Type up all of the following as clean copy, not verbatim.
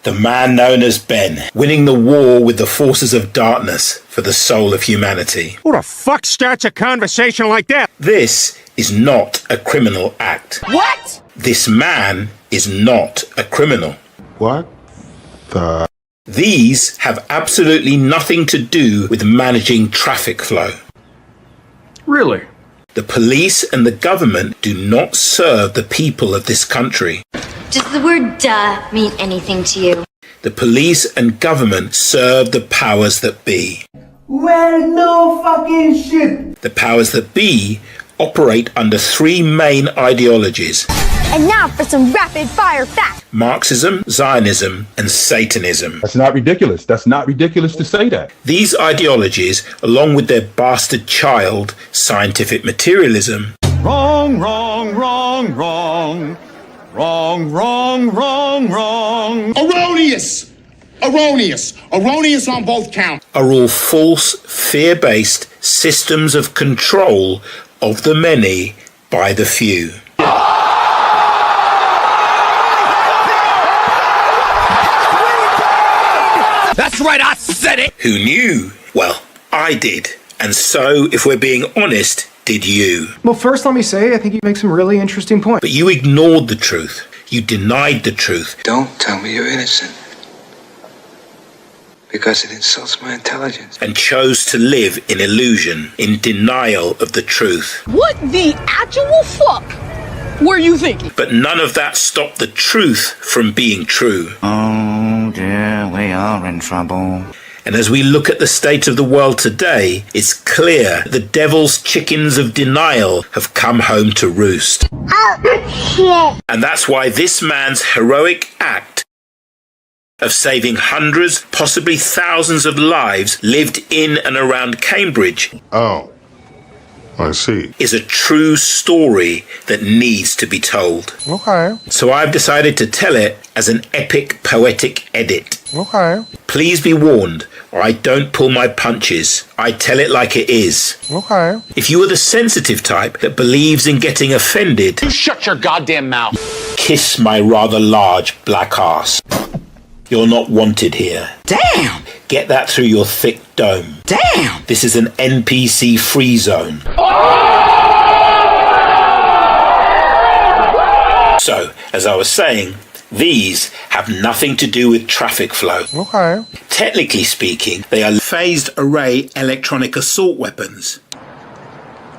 The man known as Ben, winning the war with the forces of darkness for the soul of humanity. Who the fuck starts a conversation like that? This is not a criminal act. What? This man is not a criminal. What the? These have absolutely nothing to do with managing traffic flow. Really? The police and the government do not serve the people of this country. Does the word duh mean anything to you? The police and government serve the powers that be. Well, no fucking shit. The powers that be operate under three main ideologies: And now for some rapid fire facts. Marxism, Zionism, and Satanism. That's not ridiculous. That's not ridiculous to say that. These ideologies, along with their bastard child, scientific materialism, Wrong, wrong, wrong, wrong. Wrong, wrong, wrong, wrong. Erroneous! Erroneous! Erroneous on both counts. are all false, fear-based systems of control of the many by the few. That's right, I said it! Who knew? Well, I did. And so, if we're being honest, did you. Well, first let me say, I think you make some really interesting points. But you ignored the truth. You denied the truth. Don't tell me you're innocent. Because it insults my intelligence. And chose to live in illusion, in denial of the truth. What the actual fuck were you thinking? But none of that stopped the truth from being true. Oh dear, we are in trouble. And as we look at the state of the world today, it's clear the devil's chickens of denial have come home to roost. Oh, shit. And that's why this man's heroic act of saving hundreds, possibly thousands of lives lived in and around Cambridge Oh, I see. is a true story that needs to be told. Okay, So I've decided to tell it as an epic poetic edit. okay, Please be warned, or I don't pull my punches. I tell it like it is. okay. If you are the sensitive type that believes in getting offended, You shut your goddamn mouth. kiss my rather large black ass. You're not wanted here. Damn! Get that through your thick dome. Damn! This is an NPC free zone. So, as I was saying, these have nothing to do with traffic flow. Okay. Technically speaking, they are phased array electronic assault weapons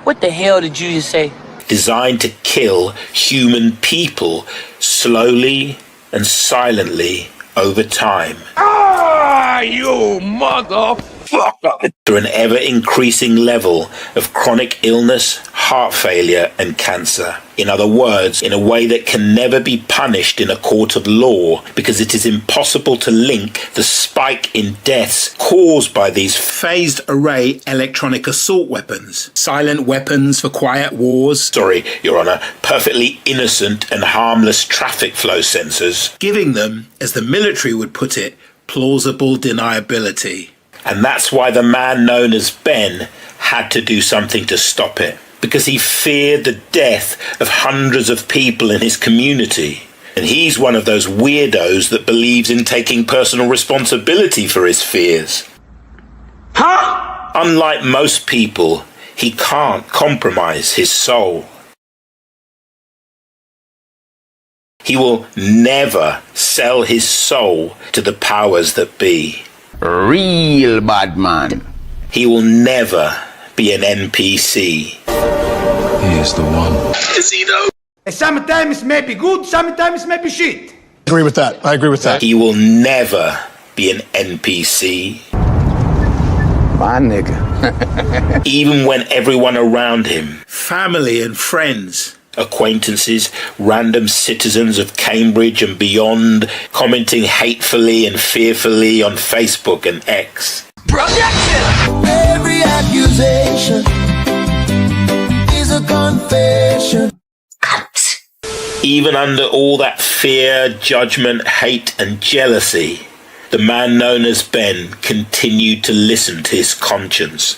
What the hell did you just say? designed to kill human people slowly and silently over time. Ah, you motherfucker! Through an ever-increasing level of chronic illness, heart failure, and cancer. In other words, in a way that can never be punished in a court of law because it is impossible to link the spike in deaths caused by these phased array electronic assault weapons. Silent weapons for quiet wars. Sorry, Your Honor, perfectly innocent and harmless traffic flow sensors. Giving them, as the military would put it, plausible deniability. And that's why the man known as Ben had to do something to stop it. Because he feared the death of hundreds of people in his community. And he's one of those weirdos that believes in taking personal responsibility for his fears. Huh? Unlike most people, he can't compromise his soul. He will never sell his soul to the powers that be. Real bad man. He will never be an NPC. He is the one. Is he though? Sometimes may be good, sometimes may be shit. Agree with that. I agree with that. He will never be an NPC. My nigga. Even when everyone around him, family and friends, acquaintances, random citizens of Cambridge and beyond, commenting hatefully and fearfully on Facebook and X. Every accusation is a confession. Even under all that fear, judgment, hate and jealousy, the man known as Ben continued to listen to his conscience.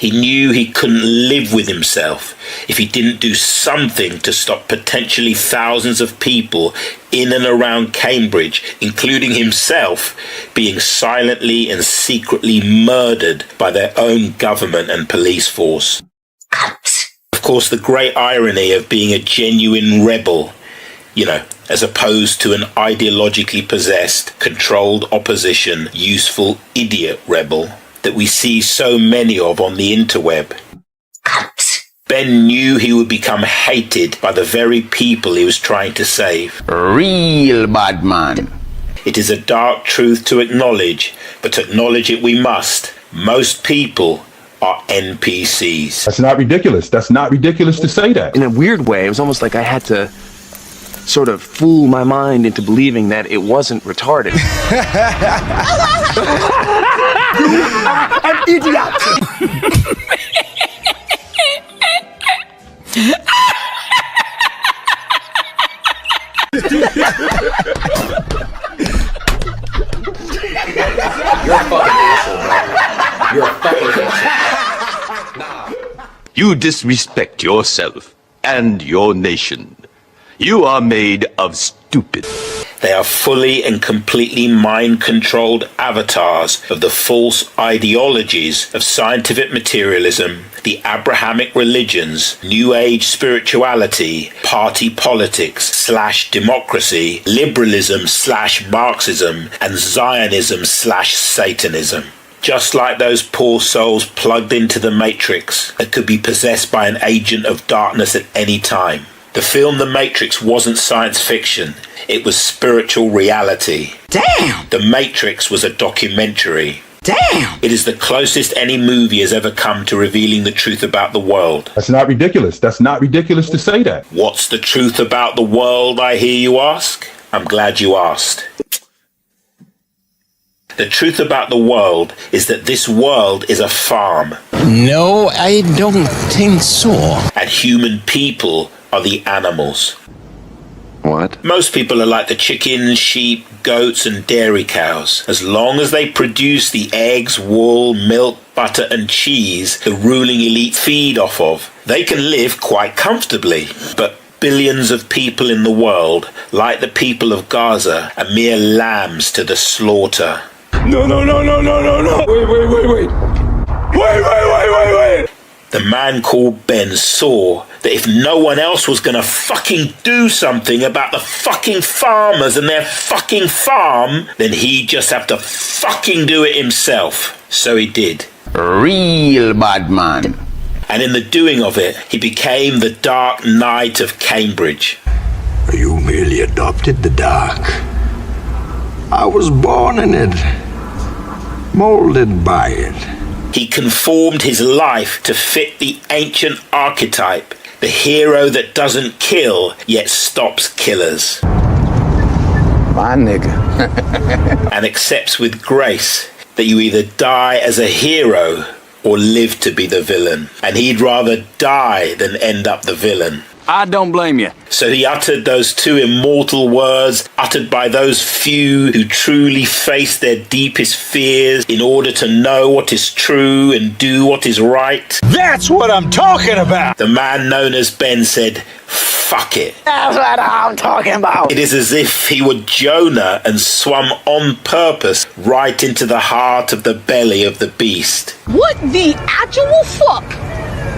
He knew he couldn't live with himself if he didn't do something to stop potentially thousands of people in and around Cambridge, including himself, being silently and secretly murdered by their own government and police force. Of course, the great irony of being a genuine rebel, as opposed to an ideologically possessed, controlled opposition, useful idiot rebel that we see so many of on the interweb. Ben knew he would become hated by the very people he was trying to save. Real bad man. It is a dark truth to acknowledge, but acknowledge it we must. Most people are NPCs. That's not ridiculous. That's not ridiculous to say that. In a weird way, it was almost like I had to sort of fool my mind into believing that it wasn't retarded. An idiot! You're a fucking asshole, man. You're a fucking asshole. You disrespect yourself and your nation. You are made of stupid. They are fully and completely mind-controlled avatars of the false ideologies of scientific materialism, the Abrahamic religions, New Age spirituality, party politics / democracy, liberalism / Marxism, and Zionism / Satanism. Just like those poor souls plugged into the Matrix that could be possessed by an agent of darkness at any time. The film The Matrix wasn't science fiction, it was spiritual reality. Damn! The Matrix was a documentary. Damn! It is the closest any movie has ever come to revealing the truth about the world. That's not ridiculous. That's not ridiculous to say that. What's the truth about the world, I hear you ask? I'm glad you asked. The truth about the world is that this world is a farm. No, I don't think so. And human people are the animals. What? Most people are like the chickens, sheep, goats, and dairy cows. As long as they produce the eggs, wool, milk, butter, and cheese the ruling elite feed off of, they can live quite comfortably. But billions of people in the world, like the people of Gaza, are mere lambs to the slaughter. No. Wait. The man called Ben saw that if no one else was gonna fucking do something about the fucking farmers and their fucking farm, then he'd just have to fucking do it himself. So he did. Real bad man. And in the doing of it, he became the Dark Knight of Cambridge. You merely adopted the dark. I was born in it, molded by it. He conformed his life to fit the ancient archetype, the hero that doesn't kill, yet stops killers. My nigga. And accepts with grace that you either die as a hero or live to be the villain. And he'd rather die than end up the villain. I don't blame you. So he uttered those two immortal words, uttered by those few who truly face their deepest fears in order to know what is true and do what is right. That's what I'm talking about! The man known as Ben said, "Fuck it." That's what I'm talking about. It is as if he were Jonah and swum on purpose right into the heart of the belly of the beast. What the actual fuck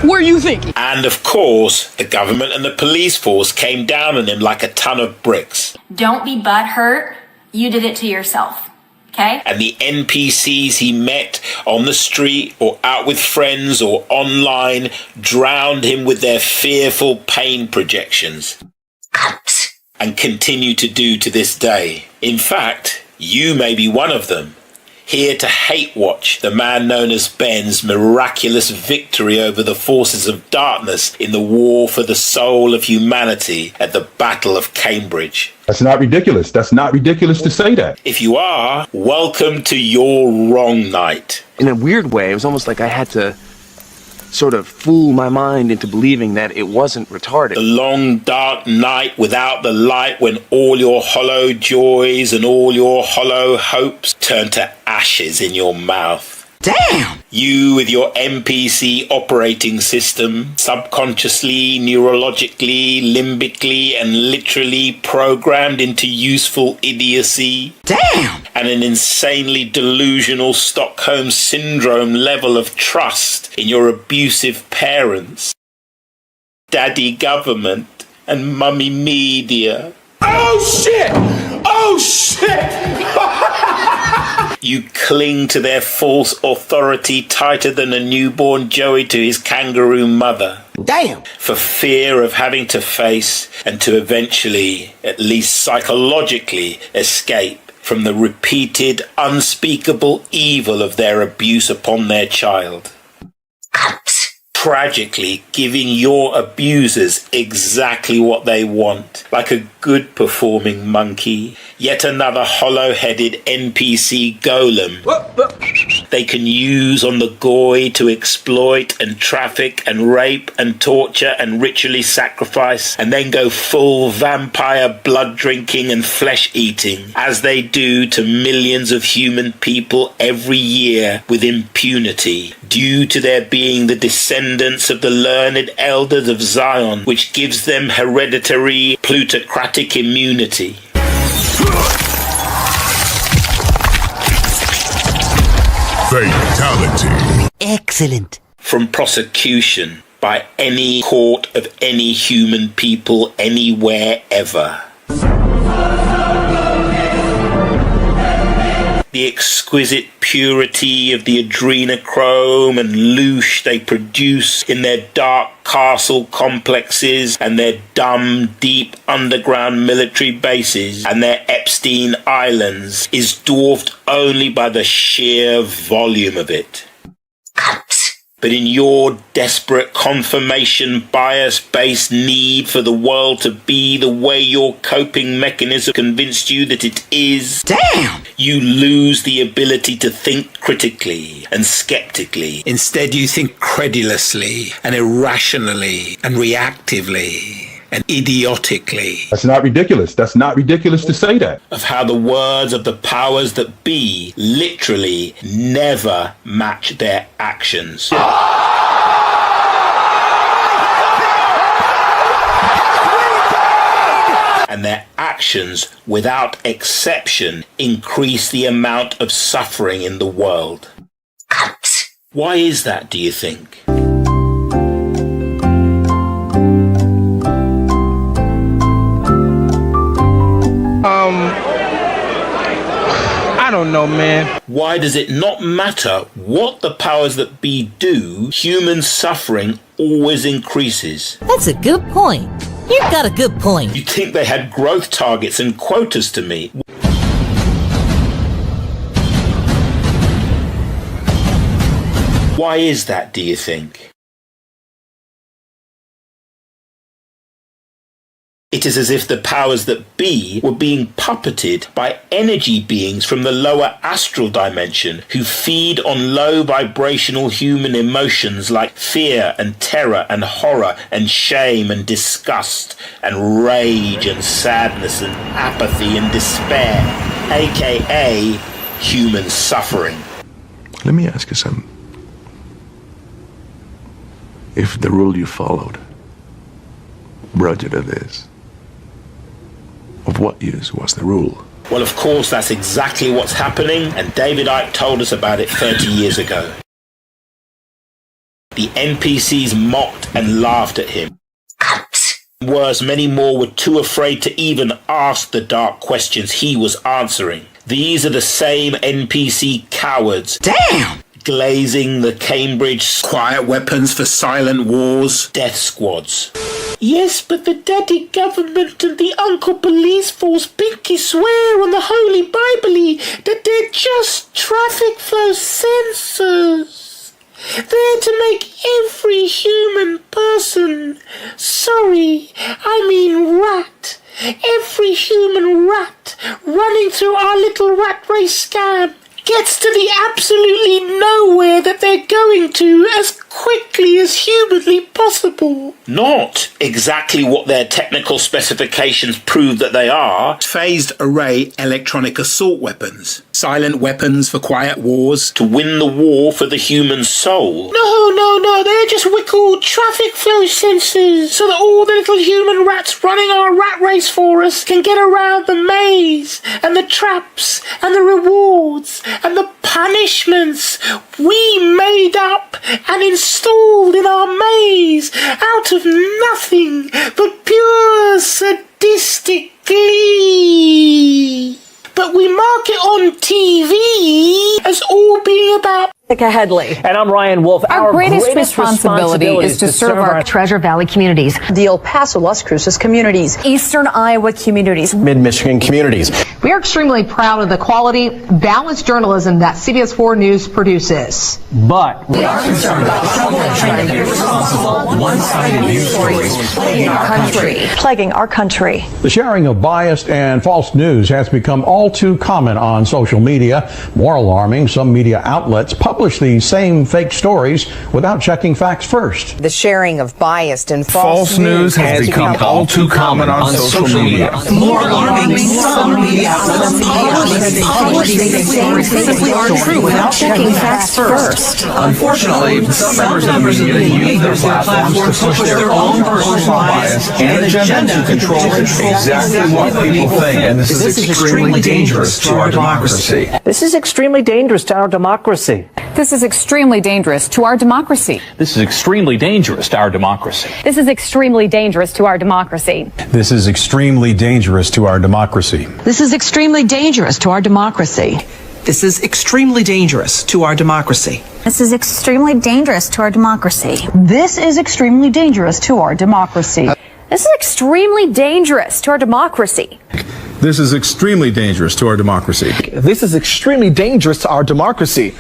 were you thinking? And of course, the government and the police force came down on him like a ton of bricks. Don't be butthurt. You did it to yourself. Okay? And the NPCs he met on the street or out with friends or online drowned him with their fearful pain projections. And continue to do to this day. In fact, you may be one of them. Here to hate watch the man known as Ben's miraculous victory over the forces of darkness in the war for the soul of humanity at the Battle of Cambridge. That's not ridiculous. That's not ridiculous to say that. If you are, welcome to your wrong night. In a weird way, it was almost like I had to sort of fool my mind into believing that it wasn't retarded. The long dark night without the light, when all your hollow joys and all your hollow hopes turn to ashes in your mouth. Damn! You with your NPC operating system, subconsciously, neurologically, limbically, and literally programmed into useful idiocy. Damn! And an insanely delusional Stockholm Syndrome level of trust in your abusive parents, daddy government, and mummy media. Oh shit! Oh shit! You cling to their false authority tighter than a newborn Joey to his kangaroo mother. Damn! For fear of having to face and to eventually, at least psychologically, escape from the repeated, unspeakable evil of their abuse upon their child. Tragically giving your abusers exactly what they want, like a good performing monkey, yet another hollow-headed NPC golem they can use on the goy to exploit and traffic and rape and torture and ritually sacrifice, and then go full vampire blood drinking and flesh eating, as they do to millions of human people every year with impunity, due to their being the descendants of the learned elders of Zion, which gives them hereditary plutocratic immunity. Fatality. Excellent. From prosecution by any court of any human people anywhere ever. The exquisite purity of the adrenochrome and louche they produce in their dark castle complexes and their dumb, deep underground military bases and their Epstein Islands is dwarfed only by the sheer volume of it. But in your desperate confirmation bias-based need for the world to be the way your coping mechanism convinced you that it is, damn, you lose the ability to think critically and skeptically. Instead, you think credulously and irrationally and reactively and idiotically. That's not ridiculous. That's not ridiculous to say that. Of how the words of the powers that be literally never match their actions. And their actions, without exception, increase the amount of suffering in the world. Why is that, do you think? I don't know, man. Why does it not matter what the powers that be do, human suffering always increases? That's a good point. You've got a good point. You'd think they had growth targets and quotas to meet. Why is that, do you think? It is as if the powers that be were being puppeted by energy beings from the lower astral dimension who feed on low vibrational human emotions like fear and terror and horror and shame and disgust and rage and sadness and apathy and despair, aka human suffering. Let me ask you something. If the rule you followed brought you to this, of what use was the rule? Well, of course, that's exactly what's happening, and David Icke told us about it 30 years ago. The NPCs mocked and laughed at him. Worse, many more were too afraid to even ask the dark questions he was answering. These are the same NPC cowards. Damn! Glazing the Cambridge quiet weapons for silent wars death squads. Yes, but the daddy government and the uncle police force pinky swear on the Holy Bible that they're just traffic flow sensors. They're to make every human person, rat, every human rat running through our little rat race scam gets to the absolutely nowhere that they're going to as quickly as humanly possible. Not exactly what their technical specifications prove that they are. Phased array electronic assault weapons. Silent weapons for quiet wars. To win the war for the human soul. No, they're just wickled traffic flow sensors so that all the little human rats running our rat race for us can get around the maze and the traps and the rewards and the punishments we made up and installed in our maze out of nothing but pure sadistic glee. But we mark it on TV as all being about Headley. And I'm Ryan Wolf. Our greatest responsibility is to serve our Treasure Valley communities, the El Paso, Las Cruces communities, Eastern Iowa communities, Mid-Michigan communities. We are extremely proud of the quality, balanced journalism that CBS 4 News produces. But we are concerned about troubling, irresponsible, one-sided news stories plaguing our country. The sharing of biased and false news has become all too common on social media. More alarming, some media outlets publish these same fake stories without checking facts first. The sharing of biased and false news has become all too common on social media. More alarming, some media outlets publish these stories simply aren't true without checking facts first. Unfortunately, some members of the media use their platforms to push their own personal bias and agenda to control exactly what people think. And this is extremely dangerous to our democracy. this is extremely dangerous to our democracy. This is extremely dangerous to our democracy. This is extremely dangerous to our democracy. This is extremely dangerous to our democracy. This is extremely dangerous to our democracy. This is extremely dangerous to our democracy. This is extremely dangerous to our democracy. This is extremely dangerous to our democracy. This is extremely dangerous to our democracy. This is extremely dangerous to our democracy. This is extremely dangerous to our democracy. This is extremely dangerous to our democracy.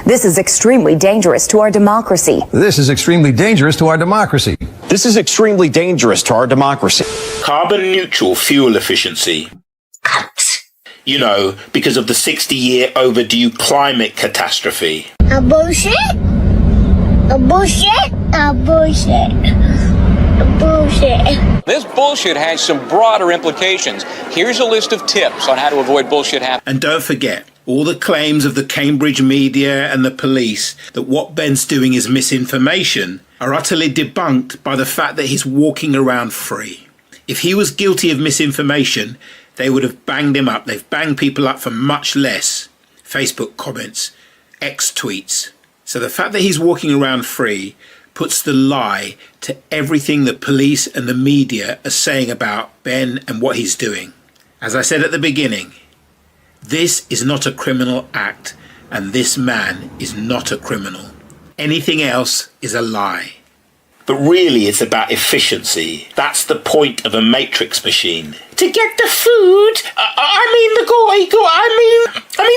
This is extremely dangerous to our democracy. This is extremely dangerous to our democracy. This is extremely dangerous to our democracy. Carbon neutral fuel efficiency. You know, because of the 60-year overdue climate catastrophe. A bullshit? A bullshit? A bullshit. Bullshit. This bullshit has some broader implications. Here's a list of tips on how to avoid bullshit happening. And don't forget, all the claims of the Cambridge media and the police that what Ben's doing is misinformation are utterly debunked by the fact that he's walking around free. If he was guilty of misinformation, they would have banged him up. They've banged people up for much less. Facebook comments, X tweets. So the fact that he's walking around free puts the lie to everything the police and the media are saying about Ben and what he's doing. As I said at the beginning, this is not a criminal act, and this man is not a criminal. Anything else is a lie. But really, it's about efficiency. That's the point of a matrix machine. To get the food, I mean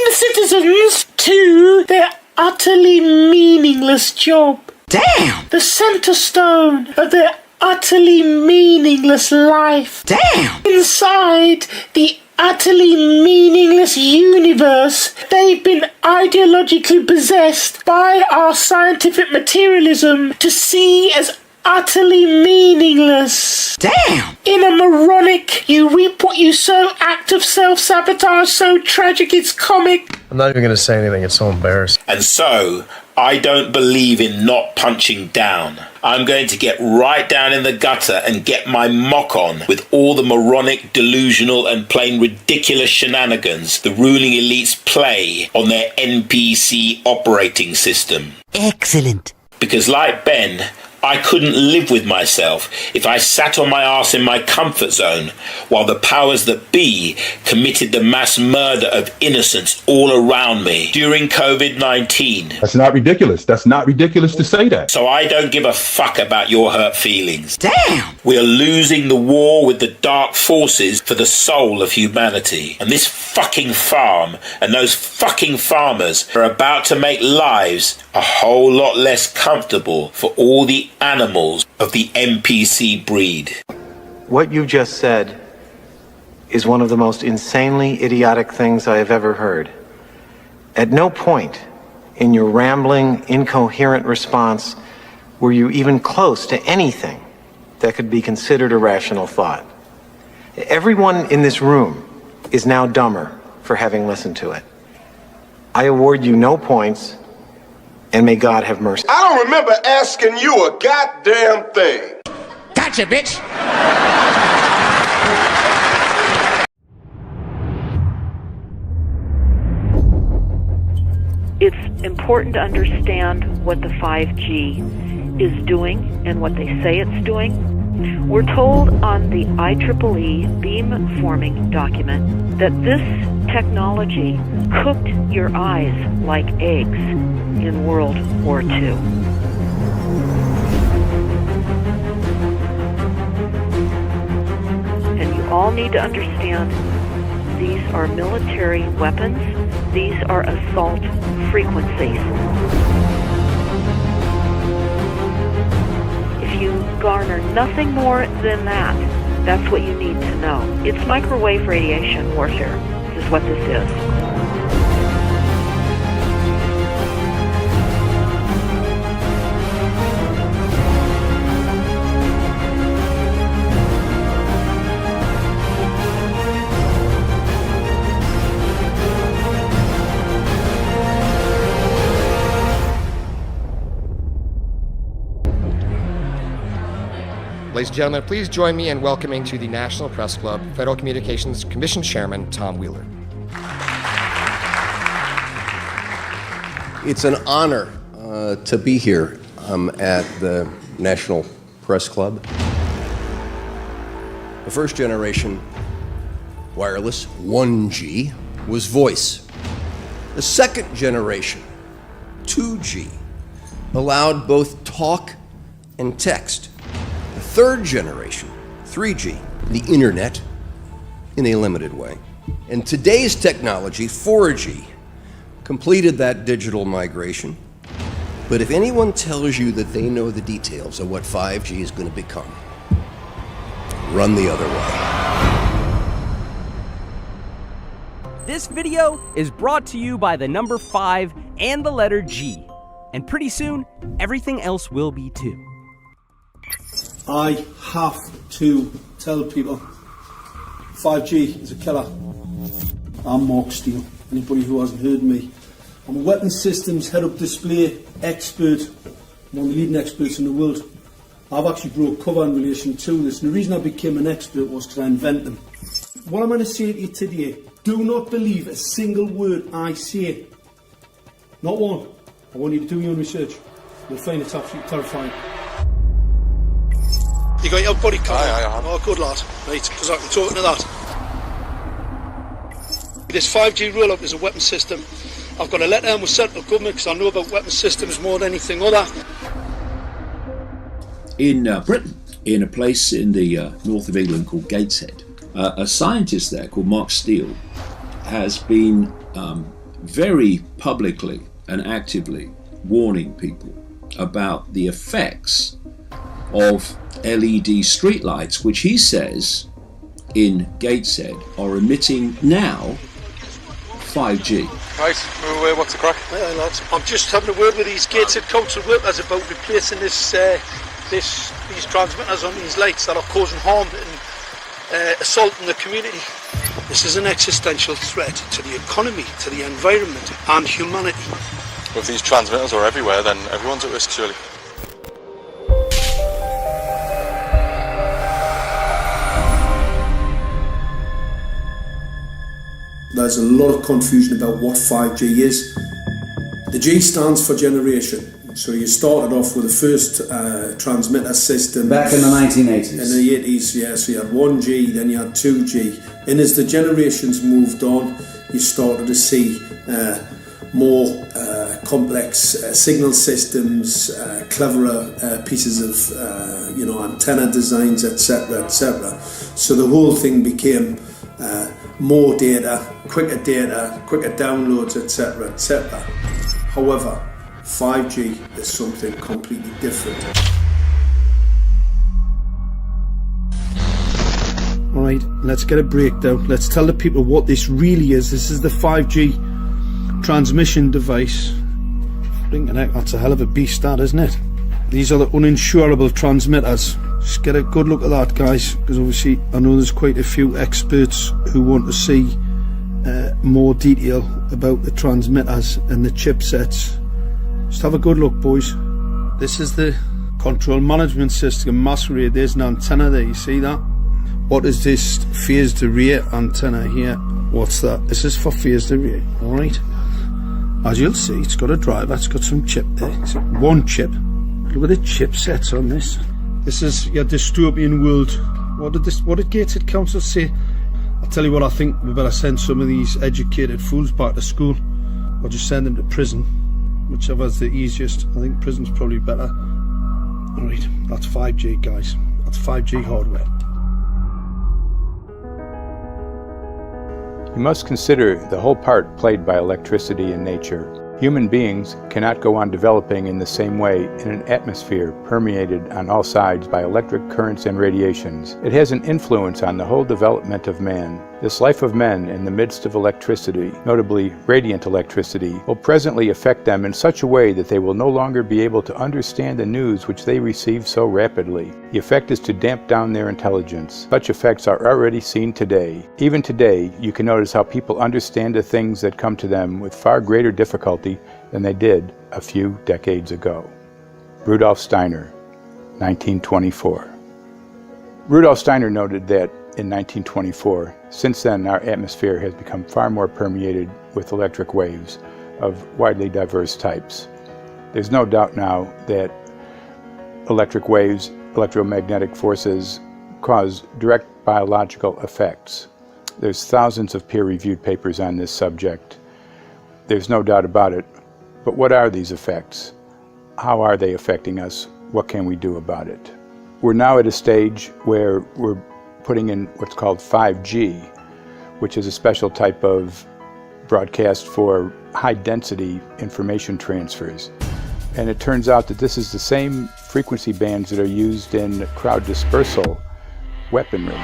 the citizens to their utterly meaningless job. Damn! The center stone of their utterly meaningless life. Damn! Inside the utterly meaningless universe, they've been ideologically possessed by our scientific materialism to see as utterly meaningless. Damn! In a moronic, you reap what you sow act of self-sabotage so tragic it's comic. I'm not even going to say anything. It's so embarrassing. And so, I don't believe in not punching down. I'm going to get right down in the gutter and get my mock on with all the moronic, delusional and plain ridiculous shenanigans the ruling elites play on their NPC operating system. Excellent. Because like Ben, I couldn't live with myself if I sat on my arse in my comfort zone while the powers that be committed the mass murder of innocents all around me during COVID-19. That's not ridiculous. That's not ridiculous to say that. So I don't give a fuck about your hurt feelings. Damn! We are losing the war with the dark forces for the soul of humanity. And this fucking farm and those fucking farmers are about to make lives a whole lot less comfortable for all the animals of the NPC breed. What you just said is one of the most insanely idiotic things I have ever heard. At no point in your rambling, incoherent response were you even close to anything that could be considered a rational thought. Everyone in this room is now dumber for having listened to it. I award you no points, and may God have mercy. I don't remember asking you a goddamn thing. Gotcha, bitch. It's important to understand what the 5G is doing and what they say it's doing. We're told on the IEEE beamforming document that this technology cooked your eyes like eggs in World War II. And you all need to understand these are military weapons. These are assault frequencies. If you garner nothing more than that, that's what you need to know. It's microwave radiation warfare. This is what this is. Ladies and gentlemen, please join me in welcoming to the National Press Club Federal Communications Commission Chairman Tom Wheeler. It's an honor to be here at the National Press Club. The first generation wireless, 1G, was voice. The second generation, 2G, allowed both talk and text. The third generation, 3G, the internet, in a limited way. And today's technology, 4G, completed that digital migration. But if anyone tells you that they know the details of what 5G is going to become, run the other way. This video is brought to you by the number 5 and the letter G. And pretty soon, everything else will be too. I have to tell people 5G is a killer. I'm Mark Steele. Anybody who hasn't heard me, I'm a weapons systems head-up display expert, one of the leading experts in the world. I've actually brought cover in relation to this, and the reason I became an expert was because I invented them. What I'm going to say to you today, do not believe a single word I say. Not one. I want you to do your own research. You'll find it's absolutely terrifying. You got your body cover? Aye. Oh, good lad. Right, because I can talk to that. This 5G roll-up is a weapon system. I've got a letter in with central government because I know about weapon systems more than anything other. In Britain, in a place in the north of England called Gateshead, a scientist there called Mark Steele has been very publicly and actively warning people about the effects of LED streetlights, which he says in Gateshead are emitting now 5G. Right, move away, what's the crack? Hey, lads. I'm just having a word with these Gateshead council workers about replacing these transmitters on these lights that are causing harm and assaulting the community. This is an existential threat to the economy, to the environment and humanity. Well, if these transmitters are everywhere, then everyone's at risk, surely. There's a lot of confusion about what 5G is. The G stands for generation. So you started off with the first transmitter system. Back in the 1980s. In the 80s, yeah. So you had 1G, then you had 2G. And as the generations moved on, you started to see more complex signal systems, cleverer pieces of antenna designs, etc., etc. So the whole thing became more data, quicker downloads, etc., etc. However, 5G is something completely different. Alright, let's get a breakdown. Let's tell the people what this really is. This is the 5G transmission device. Blinking heck, that's a hell of a beast, that, isn't it? These are the uninsurable transmitters. Just get a good look at that, guys, because obviously I know there's quite a few experts who want to see more detail about the transmitters and the chipsets. Just have a good look, boys. This is the control management system masquerade. There's an antenna there, you see that? What is this phased array antenna here? What's that? This is for phased array, alright? As you'll see, it's got a driver, it's got some chip there. It's one chip. Look at the chipsets on this. This is your dystopian world. What did Gateshead Council say? I'll tell you what, I think we better send some of these educated fools back to school, or just send them to prison, whichever's the easiest. I think prison's probably better. Alright, that's 5G, guys. That's 5G hardware. You must consider the whole part played by electricity in nature. Human beings cannot go on developing in the same way in an atmosphere permeated on all sides by electric currents and radiations. It has an influence on the whole development of man. This life of men in the midst of electricity, notably radiant electricity, will presently affect them in such a way that they will no longer be able to understand the news which they receive so rapidly. The effect is to damp down their intelligence. Such effects are already seen today. Even today, you can notice how people understand the things that come to them with far greater difficulty than they did a few decades ago. Rudolf Steiner, 1924. Rudolf Steiner noted that in 1924, since then our atmosphere has become far more permeated with electric waves of widely diverse types. There's no doubt now that electric waves, electromagnetic forces, cause direct biological effects. There's thousands of peer-reviewed papers on this subject. There's no doubt about it. But what are these effects? How are they affecting us? What can we do about it? We're now at a stage where we're putting in what's called 5G, which is a special type of broadcast for high-density information transfers. And it turns out that this is the same frequency bands that are used in crowd dispersal weaponry.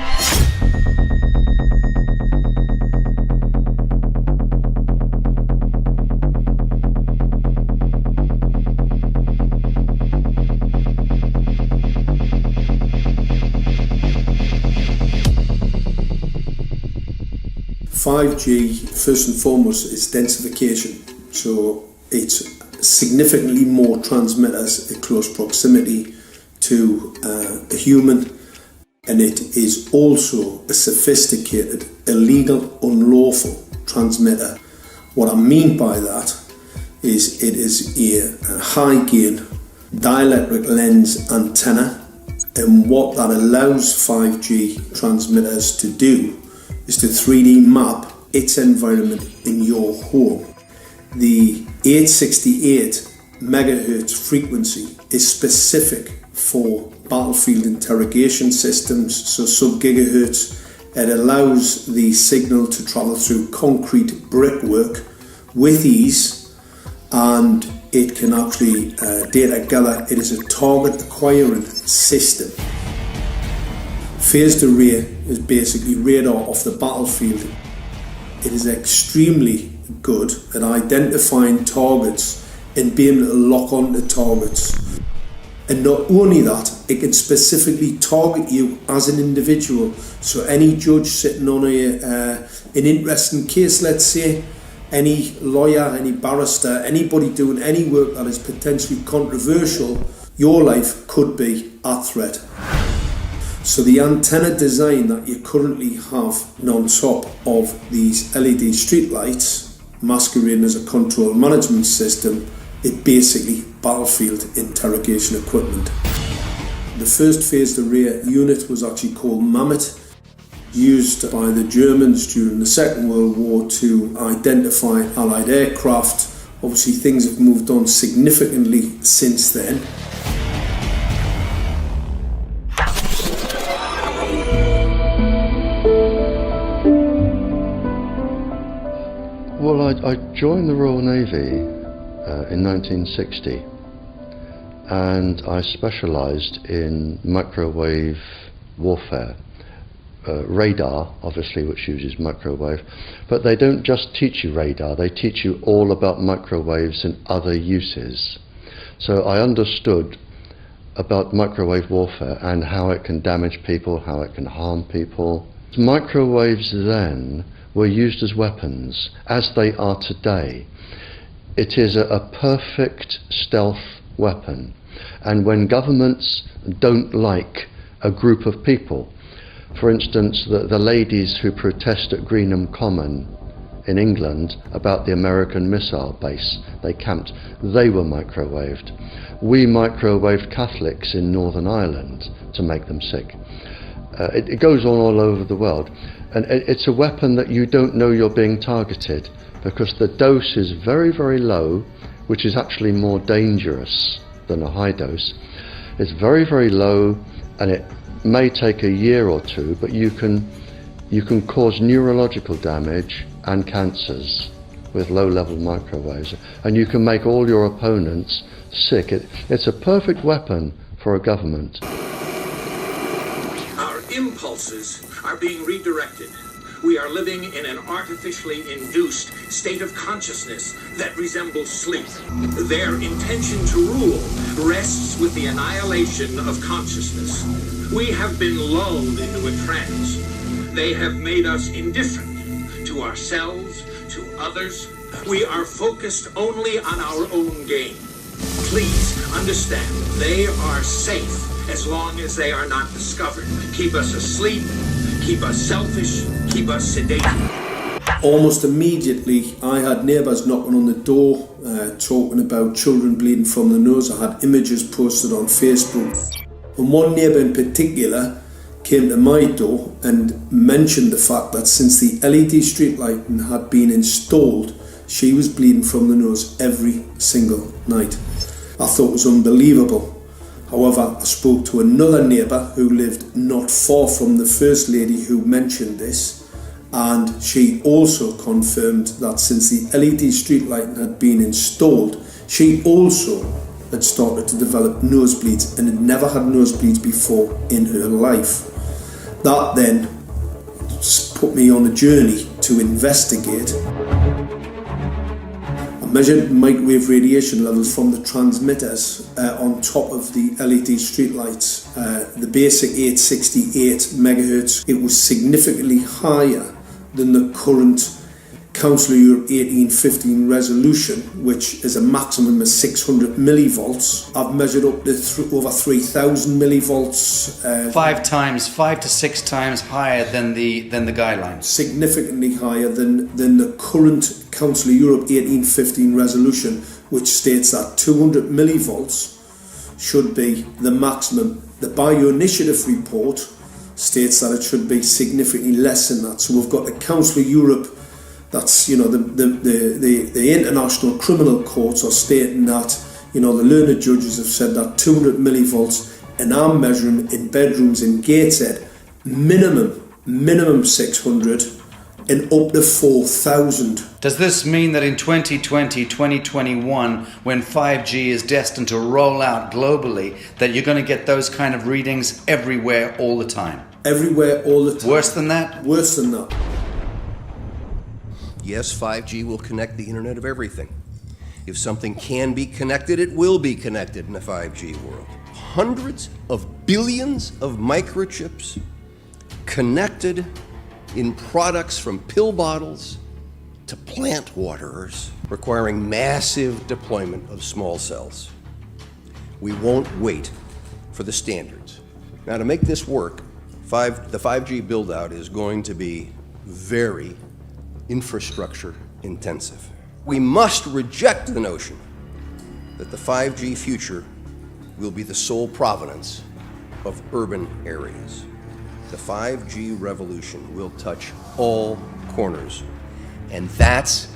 .5G, first and foremost, is densification. So it's significantly more transmitters at close proximity to a human, and it is also a sophisticated, illegal, unlawful transmitter. What I mean by that is it is a high gain dielectric lens antenna, and what that allows 5G transmitters to do is to 3D map its environment in your home. The 868 megahertz frequency is specific for battlefield interrogation systems, so sub-gigahertz. It allows the signal to travel through concrete brickwork with ease, and it can actually data gather. It is a target acquiring system. Phased array is basically radar off the battlefield. It is extremely good at identifying targets and being able to lock onto targets. And not only that, it can specifically target you as an individual. So any judge sitting on an interesting case, let's say, any lawyer, any barrister, anybody doing any work that is potentially controversial, your life could be at threat. So the antenna design that you currently have on top of these LED streetlights, masquerading as a control management system, is basically battlefield interrogation equipment. The first phased array unit was actually called Mammoth, used by the Germans during the Second World War to identify Allied aircraft. Obviously things have moved on significantly since then. Well, I joined the Royal Navy in 1960, and I specialised in microwave warfare. radar, obviously, which uses microwave, but they don't just teach you radar, they teach you all about microwaves and other uses. So I understood about microwave warfare and how it can damage people, how it can harm people. Microwaves then were used as weapons, as they are today. It is a perfect stealth weapon, and when governments don't like a group of people, for instance, the ladies who protest at Greenham Common in England about the American missile base they camped, they were microwaved. We microwaved Catholics in Northern Ireland to make them sick. It goes on all over the world, and it's a weapon that you don't know you're being targeted because the dose is very, very low, which is actually more dangerous than a high dose. It's very, very low, and it may take a year or two, but you can cause neurological damage and cancers with low-level microwaves, and you can make all your opponents sick. It's a perfect weapon for a government. Our impulses are being redirected. We are living in an artificially induced state of consciousness that resembles sleep. Their intention to rule rests with the annihilation of consciousness. We have been lulled into a trance. They have made us indifferent to ourselves, to others. We are focused only on our own gain. Please understand, they are safe as long as they are not discovered. Keep us asleep, keep us selfish, keep us sedated. Almost immediately, I had neighbours knocking on the door, talking about children bleeding from the nose. I had images posted on Facebook. And one neighbour in particular came to my door and mentioned the fact that since the LED street lighting had been installed, she was bleeding from the nose every single night. I thought it was unbelievable. However, I spoke to another neighbour who lived not far from the first lady who mentioned this, and she also confirmed that since the LED street lighting had been installed, she also had started to develop nosebleeds and had never had nosebleeds before in her life. That then put me on a journey to investigate. I measured microwave radiation levels from the transmitters on top of the LED streetlights. The basic 868 megahertz, it was significantly higher than the current Council of Europe 1815 resolution, which is a maximum of 600 millivolts. I've measured up to over 3,000 millivolts. 5 to 6 times higher than the guidelines. Significantly higher than the current Council of Europe 1815 resolution, which states that 200 millivolts should be the maximum. The Bioinitiative report states that it should be significantly less than that. So we've got the Council of Europe. That's, you know, the international criminal courts are stating that, you know, the learned judges have said that 200 millivolts, and I'm measuring in bedrooms in Gateshead, minimum 600 and up to 4,000. Does this mean that in 2020, 2021, when 5G is destined to roll out globally, that you're going to get those kind of readings everywhere all the time? Everywhere all the time. Worse than that? Worse than that. Yes, 5G will connect the Internet of everything. If something can be connected, it will be connected in a 5G world. Hundreds of billions of microchips connected in products from pill bottles to plant waterers, requiring massive deployment of small cells. We won't wait for the standards. Now, to make this work, the 5G build-out is going to be very infrastructure intensive. We must reject the notion that the 5G future will be the sole provenance of urban areas. The 5G revolution will touch all corners, and that's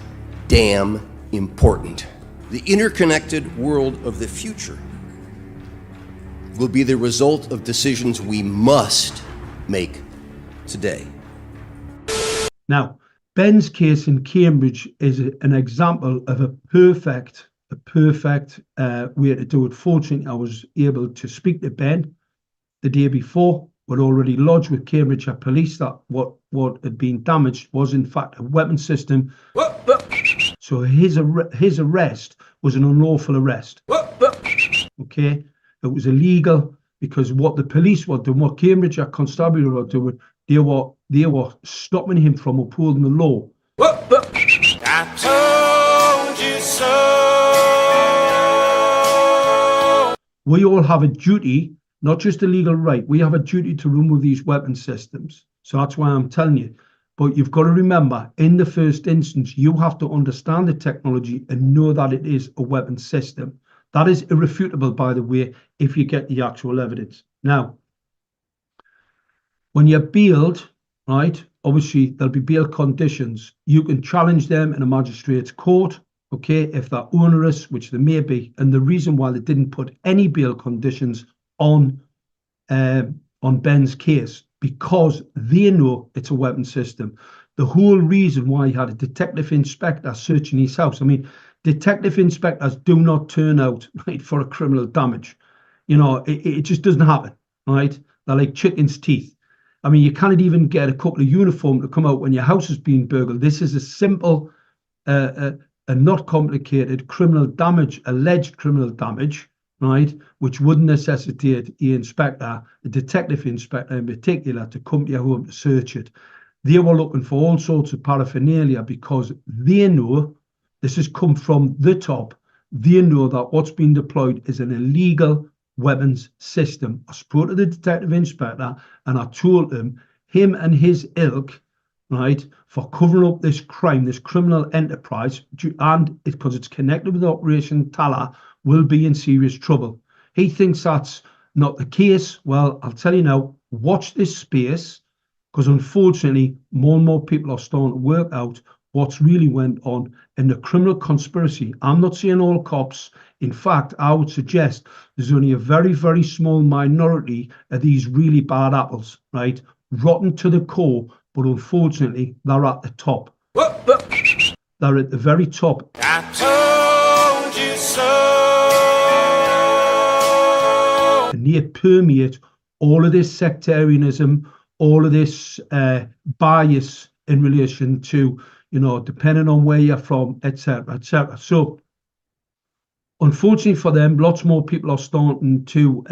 damn important. The interconnected world of the future will be the result of decisions we must make today. Now, Ben's case in Cambridge is an example of a perfect way to do it. Fortunately, I was able to speak to Ben the day before were already lodged with Cambridgeshire Police that what had been damaged was in fact a weapon system. So his arrest was an unlawful arrest. Okay, it was illegal because what the police were doing, what Cambridgeshire Constabulary were doing, they were stopping him from upholding the law. I told you so. We all have a duty, not just a legal right. We have a duty to remove these weapon systems. So that's why I'm telling you. But you've got to remember, in the first instance, you have to understand the technology and know that it is a weapon system. That is irrefutable, by the way, if you get the actual evidence. Now, when you're bailed, right, obviously there'll be bail conditions. You can challenge them in a magistrate's court, okay, if they're onerous, which they may be. And the reason why they didn't put any bail conditions on Ben's case, because they know it's a weapon system. The whole reason why he had a detective inspector searching his house. I mean, detective inspectors do not turn out, right, for a criminal damage. You know, it just doesn't happen, right? They're like chicken's teeth. I mean, you can't even get a couple of uniform to come out when your house is being burgled. This is a simple, and not complicated criminal damage, alleged criminal damage, right, which wouldn't necessitate the inspector, the detective inspector in particular, to come to your home to search it. They were looking for all sorts of paraphernalia because they know, this has come from the top, they know that what's been deployed is an illegal weapons system. I spoke to the detective inspector and I told him and his ilk, right, for covering up this crime, this criminal enterprise, and because it's connected with Operation Tala, will be in serious trouble. He thinks that's not the case. Well, I'll tell you now, watch this space, because unfortunately, more and more people are starting to work out what's really went on in the criminal conspiracy. I'm not saying all cops. In fact, I would suggest there's only a very, very small minority of these really bad apples, right? Rotten to the core, but unfortunately, they're at the top. They're at the very top. I told you so. And they permeate all of this sectarianism, all of this bias in relation to, you know, depending on where you're from, etc., etc. So, unfortunately for them, lots more people are starting to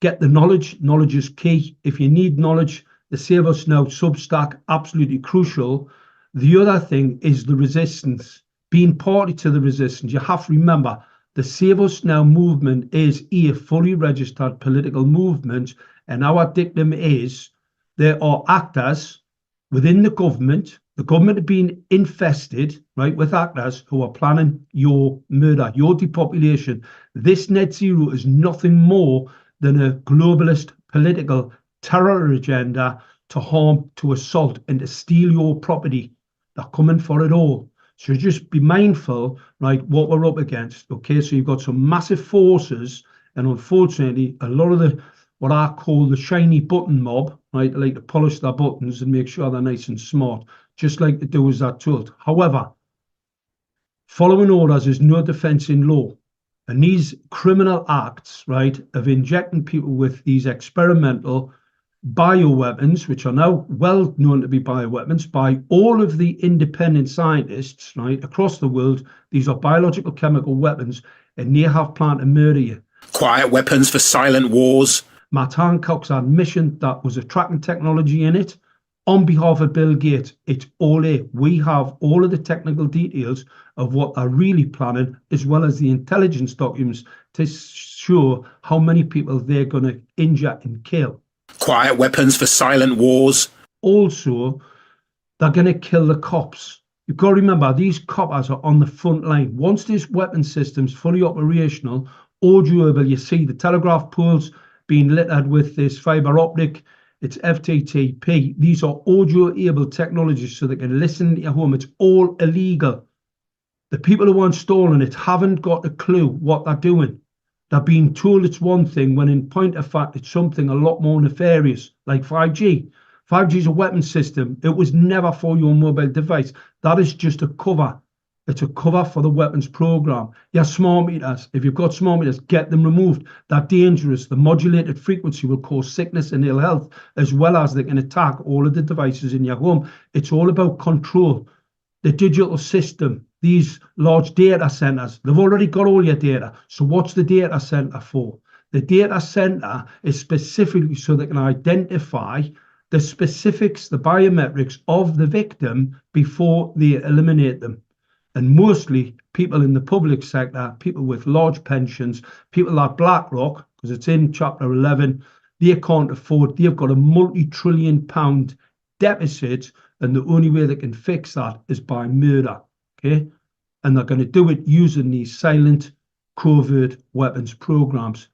get the knowledge. Knowledge is key. If you need knowledge, the Save Us Now Substack, absolutely crucial. The other thing is the resistance. Being party to the resistance, you have to remember the Save Us Now movement is a fully registered political movement, and our dictum is there are actors within the government are being infested, right, with actors who are planning your murder, your depopulation. This net zero is nothing more than a globalist political terror agenda to harm, to assault, and to steal your property. They're coming for it all. So just be mindful, right, what we're up against. Okay, so you've got some massive forces, and unfortunately, a lot of the what I call the shiny button mob, right, like to polish their buttons and make sure they're nice and smart, just like to do as they're told. However, following orders is no defence in law. And these criminal acts, right, of injecting people with these experimental bioweapons, which are now well known to be bioweapons by all of the independent scientists, right, across the world, these are biological chemical weapons, and they have planned to murder you. Quiet weapons for silent wars. Matt Hancock's admission that was a tracking technology in it. On behalf of Bill Gates, it's all here. We have all of the technical details of what they're really planning, as well as the intelligence documents to show how many people they're going to injure and kill. Quiet weapons for silent wars. Also, they're going to kill the cops. You've got to remember, these coppers are on the front line. Once this weapon system's fully operational, audioable, you see the telegraph poles being littered with this fiber optic, it's FTTP. These are audio-able technologies so they can listen to your home. It's all illegal. The people who are installing it haven't got a clue what they're doing. They're being told it's one thing when in point of fact it's something a lot more nefarious, like 5G. 5G is a weapon system. It was never for your mobile device. That is just a cover. It's a cover for the weapons program. Your smart meters, if you've got smart meters, get them removed. They're dangerous. The modulated frequency will cause sickness and ill health, as well as they can attack all of the devices in your home. It's all about control. The digital system, these large data centers, they've already got all your data. So what's the data center for? The data center is specifically so they can identify the specifics, the biometrics of the victim before they eliminate them. And mostly people in the public sector, people with large pensions, people like BlackRock, because it's in Chapter 11, they can't afford, they've got a multi-trillion pound deficit, and the only way they can fix that is by murder, okay? And they're going to do it using these silent, covert weapons programs.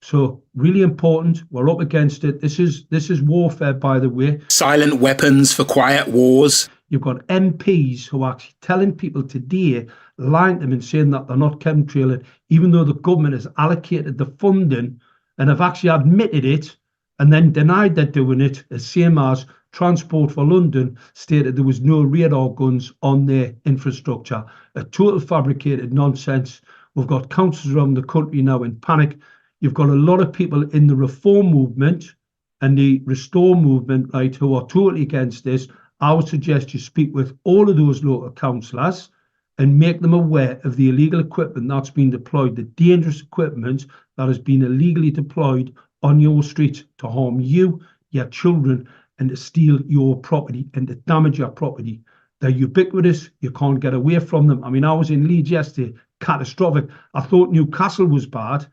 So really important. We're up against it. This is warfare, by the way. Silent weapons for quiet wars. You've got MPs who are actually telling people today, lying to them and saying that they're not chemtrailing, even though the government has allocated the funding and have actually admitted it and then denied they're doing it, the same as Transport for London stated there was no radar guns on their infrastructure. A total fabricated nonsense. We've got councils around the country now in panic. You've got a lot of people in the reform movement and the restore movement, right, who are totally against this. I would suggest you speak with all of those local councillors and make them aware of the illegal equipment that's been deployed, the dangerous equipment that has been illegally deployed on your street to harm you, your children, and to steal your property and to damage your property. They're ubiquitous. You can't get away from them. I mean, I was in Leeds yesterday, catastrophic. I thought Newcastle was bad.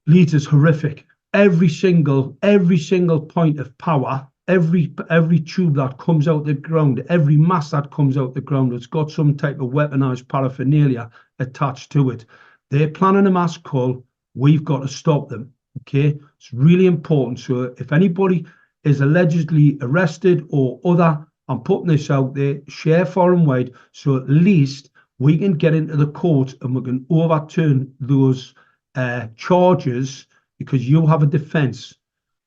Leeds is horrific. Every single point of power, every tube that comes out the ground, every mast that comes out the ground, it's got some type of weaponized paraphernalia attached to it. They're planning a mass call. We've got to stop them. Okay, it's really important. So if anybody is allegedly arrested or other, I'm putting this out there, share far and wide, so at least we can get into the court and we can overturn those charges, because you have a defence.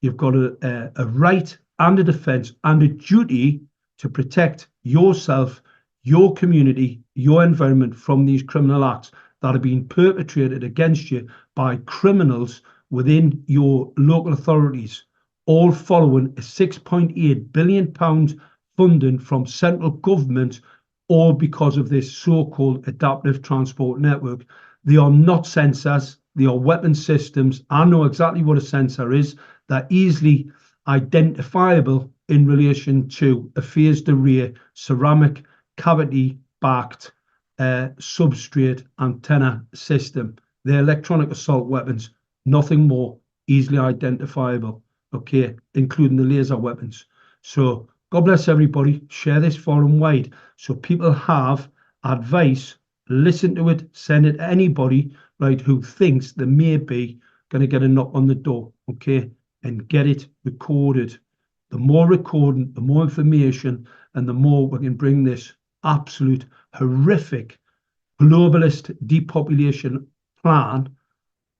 You've got a right and a defence and a duty to protect yourself, your community, your environment from these criminal acts that are being perpetrated against you by criminals within your local authorities, all following a £6.8 billion funding from central government, all because of this so-called adaptive transport network. They are not sensors. They are weapon systems. I know exactly what a sensor is. They're easily identifiable in relation to a phased array ceramic cavity-backed substrate antenna system. They're electronic assault weapons, nothing more, easily identifiable, okay, including the laser weapons. So God bless everybody. Share this far and wide so people have advice. Listen to it, send it to anybody, right, who thinks they may be going to get a knock on the door, okay, and get it recorded. The more recording, the more information, and the more we can bring this absolute horrific globalist depopulation plan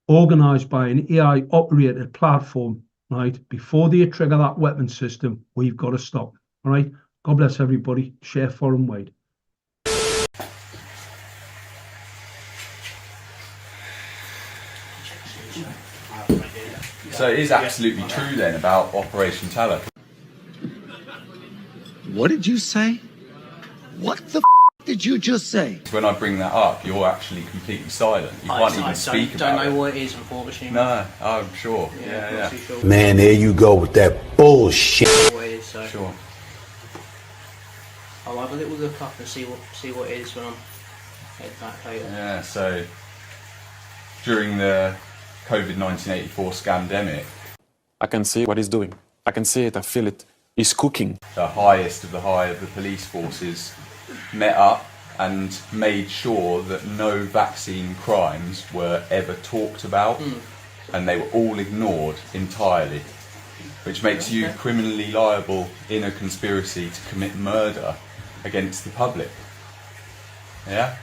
organised by an AI operated platform, right, before they trigger that weapon system. We've got to stop. All right, God bless everybody. Share far and wide. So it is absolutely true then about Operation Talon. What did you say? What the did you just say? When I bring that up, you're actually completely silent. You can't even speak about it. I don't know what it is, unfortunately. No, I'm sure. Yeah. Sure. Man, there you go with that bullshit. What it is, so. Sure. I'll have a little look up and see what it is when I'm head back later. Yeah, so during the COVID-1984 scandemic, I can see what he's doing. I can see it, I feel it. He's cooking. The highest of the high of the police forces met up and made sure that no vaccine crimes were ever talked about, and they were all ignored entirely, which makes you criminally liable in a conspiracy to commit murder against the public. Yeah?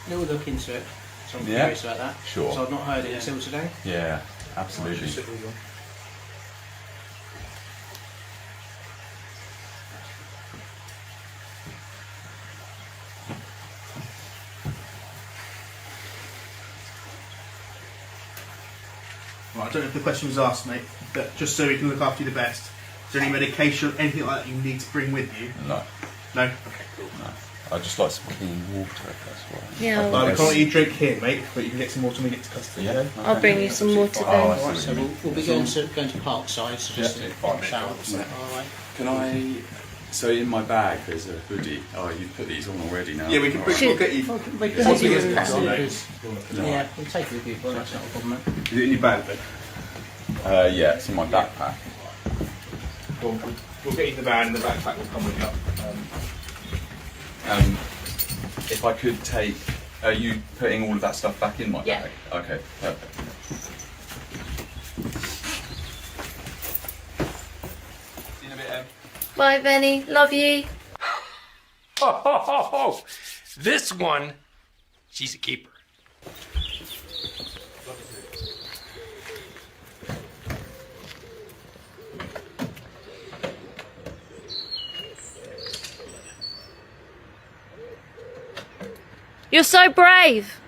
A little look into it, so I'm curious about that. Sure. So I've not heard it until today. Yeah, absolutely. Right, I don't know if the question was asked, mate, but just so we can look after you the best, is there any medication or anything like that you need to bring with you? No. No? Okay, cool. No. I'd just like some clean water if that's all right. Yeah. Well, we can't let you drink here, mate, but you can get some water when we get to custody, yeah? I'll bring you some water then. Alright, so we'll be going to Parkside, so just a shower. Alright. Can I... So in my bag there's a hoodie. Oh, you've put these on already now. Yeah, we can we'll get you... Yeah, we'll take it with you, but that's not a problem, mate. Is it in your bag, then? Yeah, it's in my backpack. We'll get you the van and the backpack will come with you. If I could take... Are you putting all of that stuff back in my bag? Okay, perfect. See you in a bit, Em. Bye, Benny. Love you. Oh, this one, she's a keeper. You're so brave.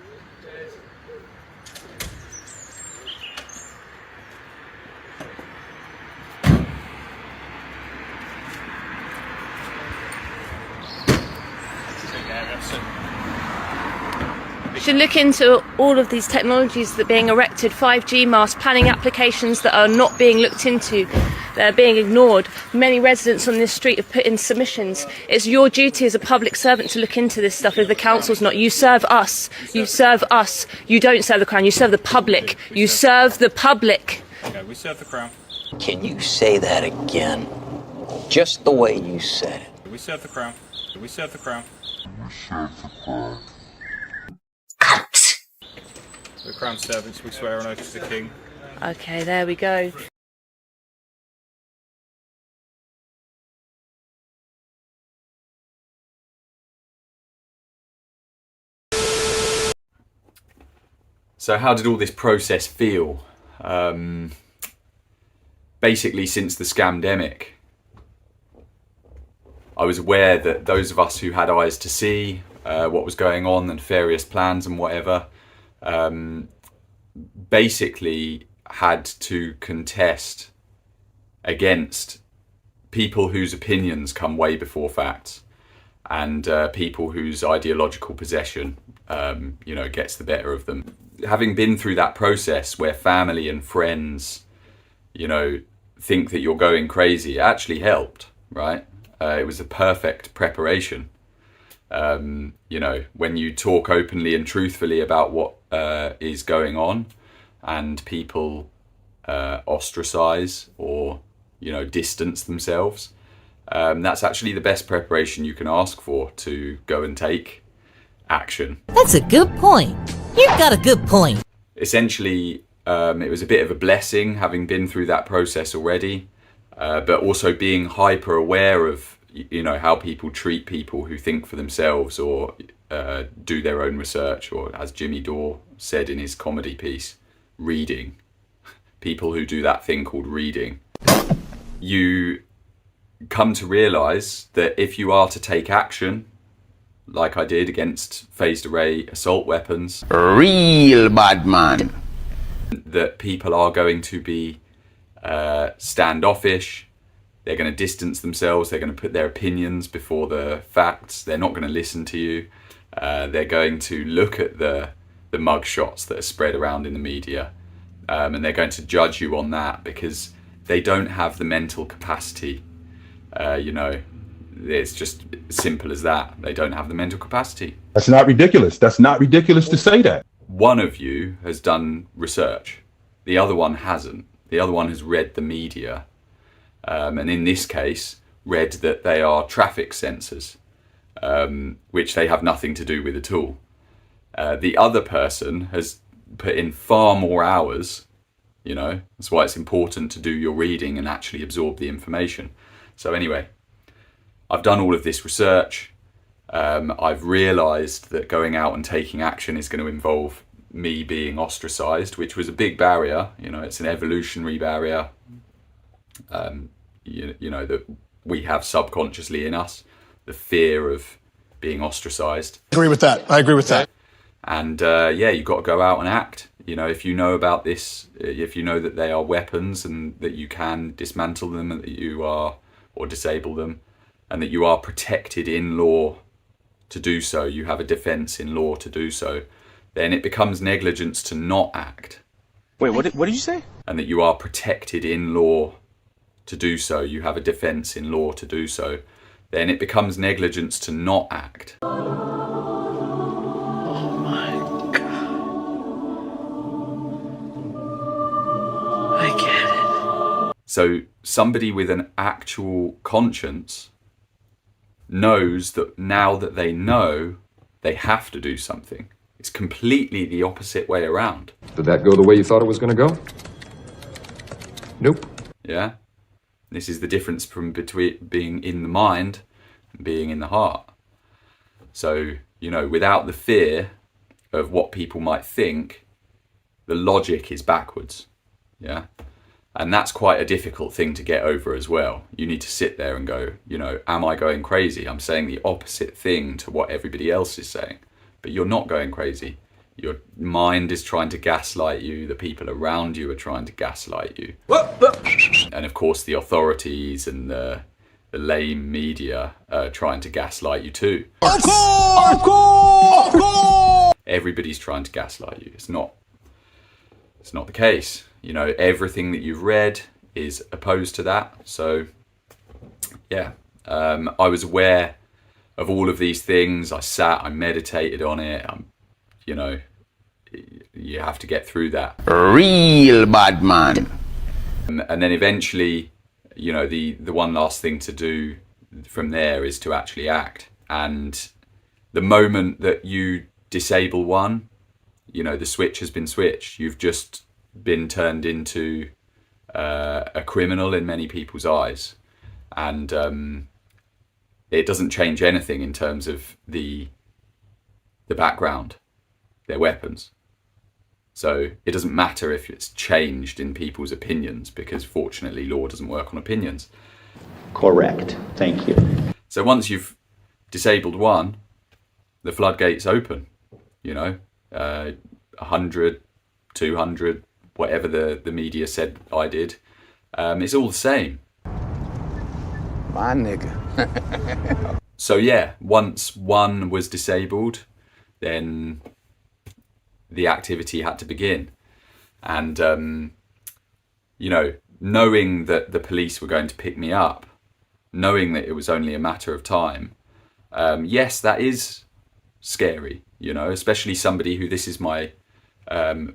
Should look into all of these technologies that are being erected, 5G masts, planning applications that are not being looked into, that are being ignored. Many residents on this street have put in submissions. It's your duty as a public servant to look into this stuff if the council's not. You serve us. You serve us. You don't serve the Crown. You serve the public. You serve the public. Okay, we serve the Crown. Can you say that again? Just the way you said it. We serve the Crown. We serve the Crown. We serve the Crown. The Crown servants, we swear on oath to the King. Okay, there we go. So how did all this process feel? Basically, since the scamdemic, I was aware that those of us who had eyes to see what was going on, the nefarious plans and whatever, basically had to contest against people whose opinions come way before facts, and people whose ideological possession, gets the better of them. Having been through that process where family and friends, think that you're going crazy, it actually helped, right? It was a perfect preparation. When you talk openly and truthfully about what is going on, and people ostracize or distance themselves, that's actually the best preparation you can ask for to go and take action. That's a good point. You've got a good point. Essentially, it was a bit of a blessing having been through that process already, but also being hyper aware of how people treat people who think for themselves or do their own research, or as Jimmy Dore said in his comedy piece, reading. People who do that thing called reading. You come to realise that if you are to take action, like I did against phased array assault weapons, real bad man, that people are going to be standoffish. They're going to distance themselves. They're going to put their opinions before the facts. They're not going to listen to you. They're going to look at the mug shots that are spread around in the media, and they're going to judge you on that because they don't have the mental capacity. It's just simple as that. They don't have the mental capacity. That's not ridiculous. That's not ridiculous to say that. One of you has done research. The other one hasn't. The other one has read the media. And in this case, read that they are traffic sensors, which they have nothing to do with at all. The other person has put in far more hours, that's why it's important to do your reading and actually absorb the information. So anyway, I've done all of this research. I've realised that going out and taking action is going to involve me being ostracised, which was a big barrier. It's an evolutionary barrier. That we have subconsciously in us, the fear of being ostracised. I agree with that. And you've got to go out and act. You know, if you know about this, if you know that they are weapons and that you can dismantle them and that you are, or disable them, and that you are protected in law to do so, you have a defense in law to do so, then it becomes negligence to not act. Wait, what did you say? And that you are protected in law to do so, you have a defense in law to do so, then it becomes negligence to not act. Oh my God. I get it. So somebody with an actual conscience knows that now that they know, they have to do something. It's completely the opposite way around. Did that go the way you thought it was going to go? Nope. Yeah? This is the difference from between being in the mind and being in the heart. So, you know, without the fear of what people might think, the logic is backwards. Yeah? And that's quite a difficult thing to get over as well. You need to sit there and go, you know, am I going crazy? I'm saying the opposite thing to what everybody else is saying. But you're not going crazy. Your mind is trying to gaslight you. The people around you are trying to gaslight you. And of course, the authorities and the lame media are trying to gaslight you too. Of course! Of course! Of course! Everybody's trying to gaslight you. It's not the case. You know, everything that you've read is opposed to that. So, yeah, I was aware of all of these things. I sat, I meditated on it. You know, you have to get through that. Real bad man. And then eventually, you know, the one last thing to do from there is to actually act. And the moment that you disable one, you know, the switch has been switched. You've just been turned into a criminal in many people's eyes. And it doesn't change anything in terms of the background, their weapons. So it doesn't matter if it's changed in people's opinions, because fortunately law doesn't work on opinions. Correct. Thank you. So once you've disabled one, the floodgates open, you know, 100, 200, whatever the media said I did. It's all the same. My nigga. So yeah, once one was disabled, then the activity had to begin. And, you know, knowing that the police were going to pick me up, knowing that it was only a matter of time, yes, that is scary, you know, especially somebody who this is my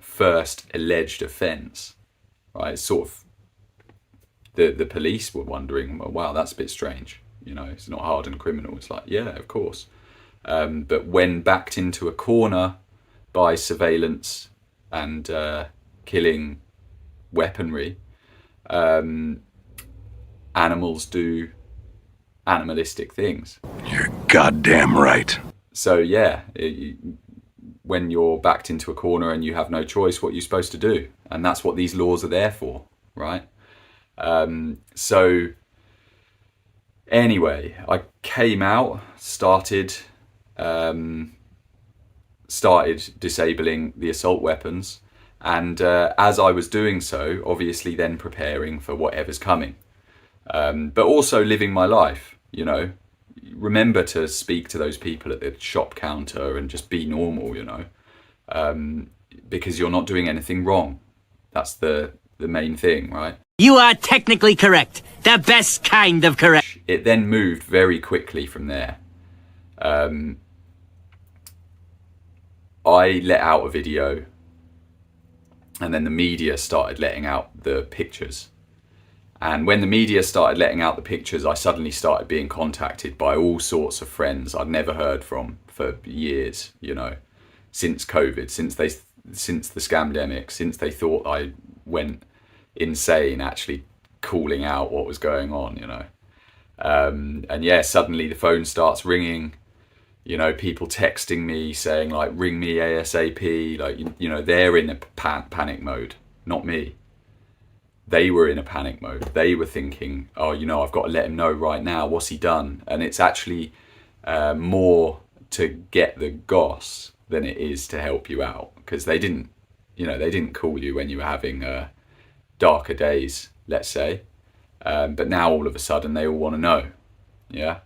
first alleged offence, right? It's sort of, the police were wondering, well, wow, that's a bit strange. You know, it's not hardened criminal. It's like, yeah, of course. But when backed into a corner by surveillance and killing weaponry, animals do animalistic things. You're goddamn right. So yeah, when you're backed into a corner and you have no choice, what you're supposed to do. And that's what these laws are there for, right? So anyway, I came out, started disabling the assault weapons, and as I was doing so, obviously then preparing for whatever's coming, but also living my life. You know, remember to speak to those people at the shop counter and just be normal, you know, because you're not doing anything wrong. That's the main thing, right? You are technically correct. The best kind of correct. It then moved very quickly from there. I let out a video, and then the media started letting out the pictures. And when the media started letting out the pictures, I suddenly started being contacted by all sorts of friends I'd never heard from for years, you know, since COVID, since the scamdemic, since they thought I went insane actually calling out what was going on, you know. And yeah, suddenly the phone starts ringing, you know, people texting me saying like, ring me ASAP, like, you know, they're in a panic mode, not me. They were in a panic mode. They were thinking, oh, you know, I've got to let him know right now, what's he done? And it's actually more to get the goss than it is to help you out, because they didn't You know, they didn't call you when you were having darker days, let's say. But now all of a sudden they all want to know. Yeah.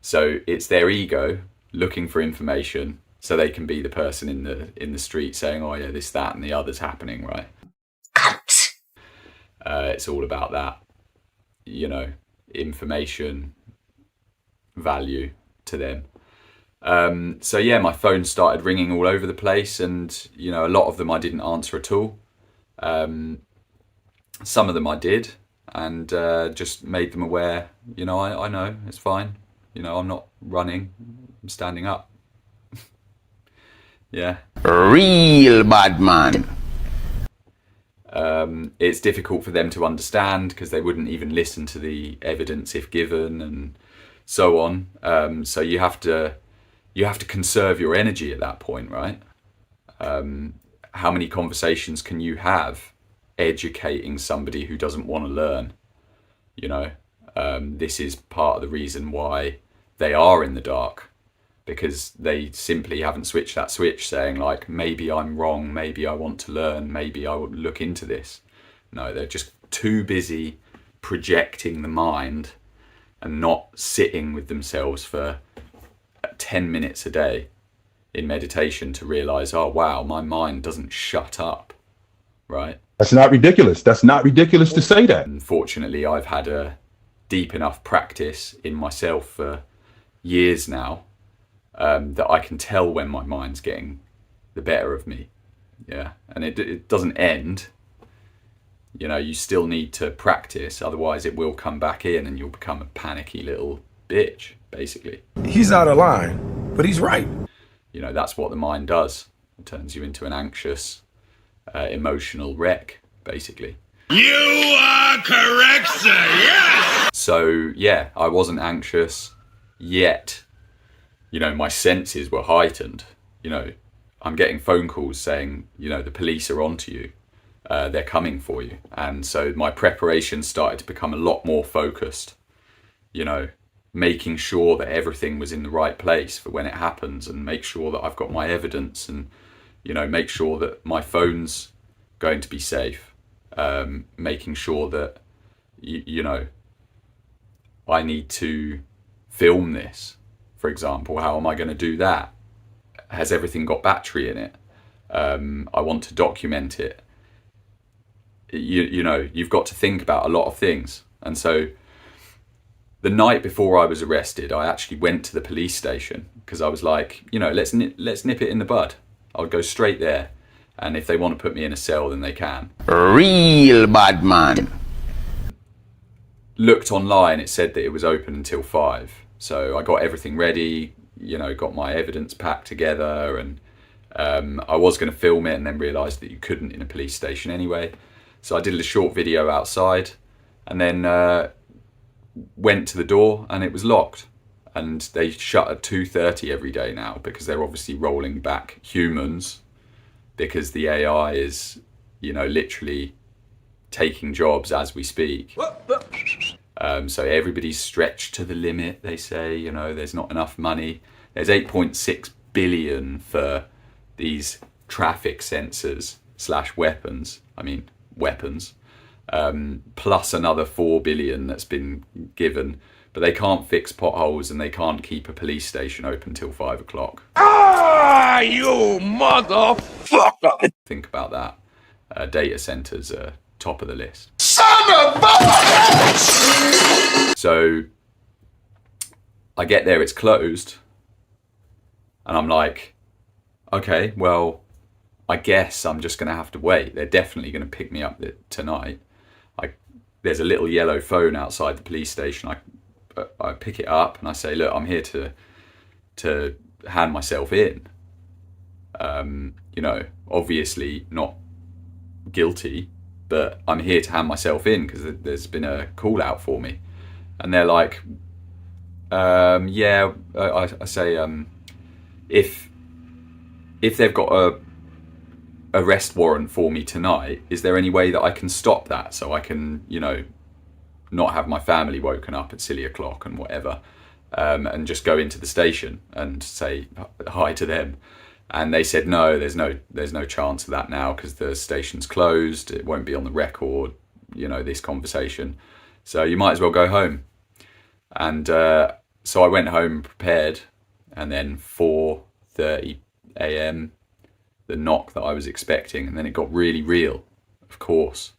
So it's their ego looking for information so they can be the person in the street saying, oh yeah, this, that, and the other's happening, right? It's all about that, you know, information value to them. So yeah, my phone started ringing all over the place, and you know, a lot of them I didn't answer at all. Some of them I did, and just made them aware, you know, I know, it's fine. You know, I'm not running, I'm standing up. Yeah. Real bad man. It's difficult for them to understand because they wouldn't even listen to the evidence if given, and so on. So you have to conserve your energy at that point, right? How many conversations can you have educating somebody who doesn't want to learn? You know, this is part of the reason why they are in the dark, because they simply haven't switched that switch saying like, maybe I'm wrong, maybe I want to learn, maybe I will look into this. No, they're just too busy projecting the mind and not sitting with themselves for 10 minutes a day in meditation to realize, oh wow, my mind doesn't shut up, right? That's not ridiculous. That's not ridiculous to say that. Unfortunately, I've had a deep enough practice in myself for years now that I can tell when my mind's getting the better of me. Yeah, and it doesn't end. You know, you still need to practice, otherwise it will come back in and you'll become a panicky little bitch, basically. He's out of line, but he's right. You know, that's what the mind does. It turns you into an anxious, emotional wreck, basically. You are correct, sir. Yes! So, yeah, I wasn't anxious yet. You know, my senses were heightened. You know, I'm getting phone calls saying, you know, the police are onto you. They're coming for you. And so my preparation started to become a lot more focused. You know, making sure that everything was in the right place for when it happens, and make sure that I've got my evidence, and, you know, make sure that my phone's going to be safe. Making sure that, you know, I need to film this. For example, how am I going to do that? Has everything got battery in it? I want to document it. You know, you've got to think about a lot of things. And so the night before I was arrested, I actually went to the police station because I was like, you know, let's nip it in the bud. I'll go straight there. And if they want to put me in a cell, then they can. Real bad man. Looked online, it said that it was open until 5. So I got everything ready, you know, got my evidence packed together, and I was going to film it and then realised that you couldn't in a police station anyway. So I did a short video outside and then went to the door, and it was locked. And they shut at 2:30 every day now because they're obviously rolling back humans, because the AI is, you know, literally taking jobs as we speak. So everybody's stretched to the limit, they say. You know, there's not enough money. There's 8.6 billion for these traffic sensors / weapons. I mean, weapons. Plus another 4 billion that's been given. But they can't fix potholes, and they can't keep a police station open till 5 o'clock. Ah, you motherfucker! Think about that. Data centers are top of the list. Son of a bitch! So I get there, it's closed, and I'm like, okay, well, I guess I'm just going to have to wait. They're definitely going to pick me up tonight. There's a little yellow phone outside the police station. I pick it up and I say, look, I'm here to hand myself in. You know, obviously not guilty, but I'm here to hand myself in because there's been a call out for me. And they're like, yeah, I say, if they've got a arrest warrant for me tonight, is there any way that I can stop that so I can, you know, not have my family woken up at silly o'clock and whatever, and just go into the station and say hi to them? And they said, no, there's no chance of that now because the station's closed. It won't be on the record, you know, this conversation. So you might as well go home. And so I went home prepared, and then 4:30 a.m, the knock that I was expecting, and then it got really real, of course.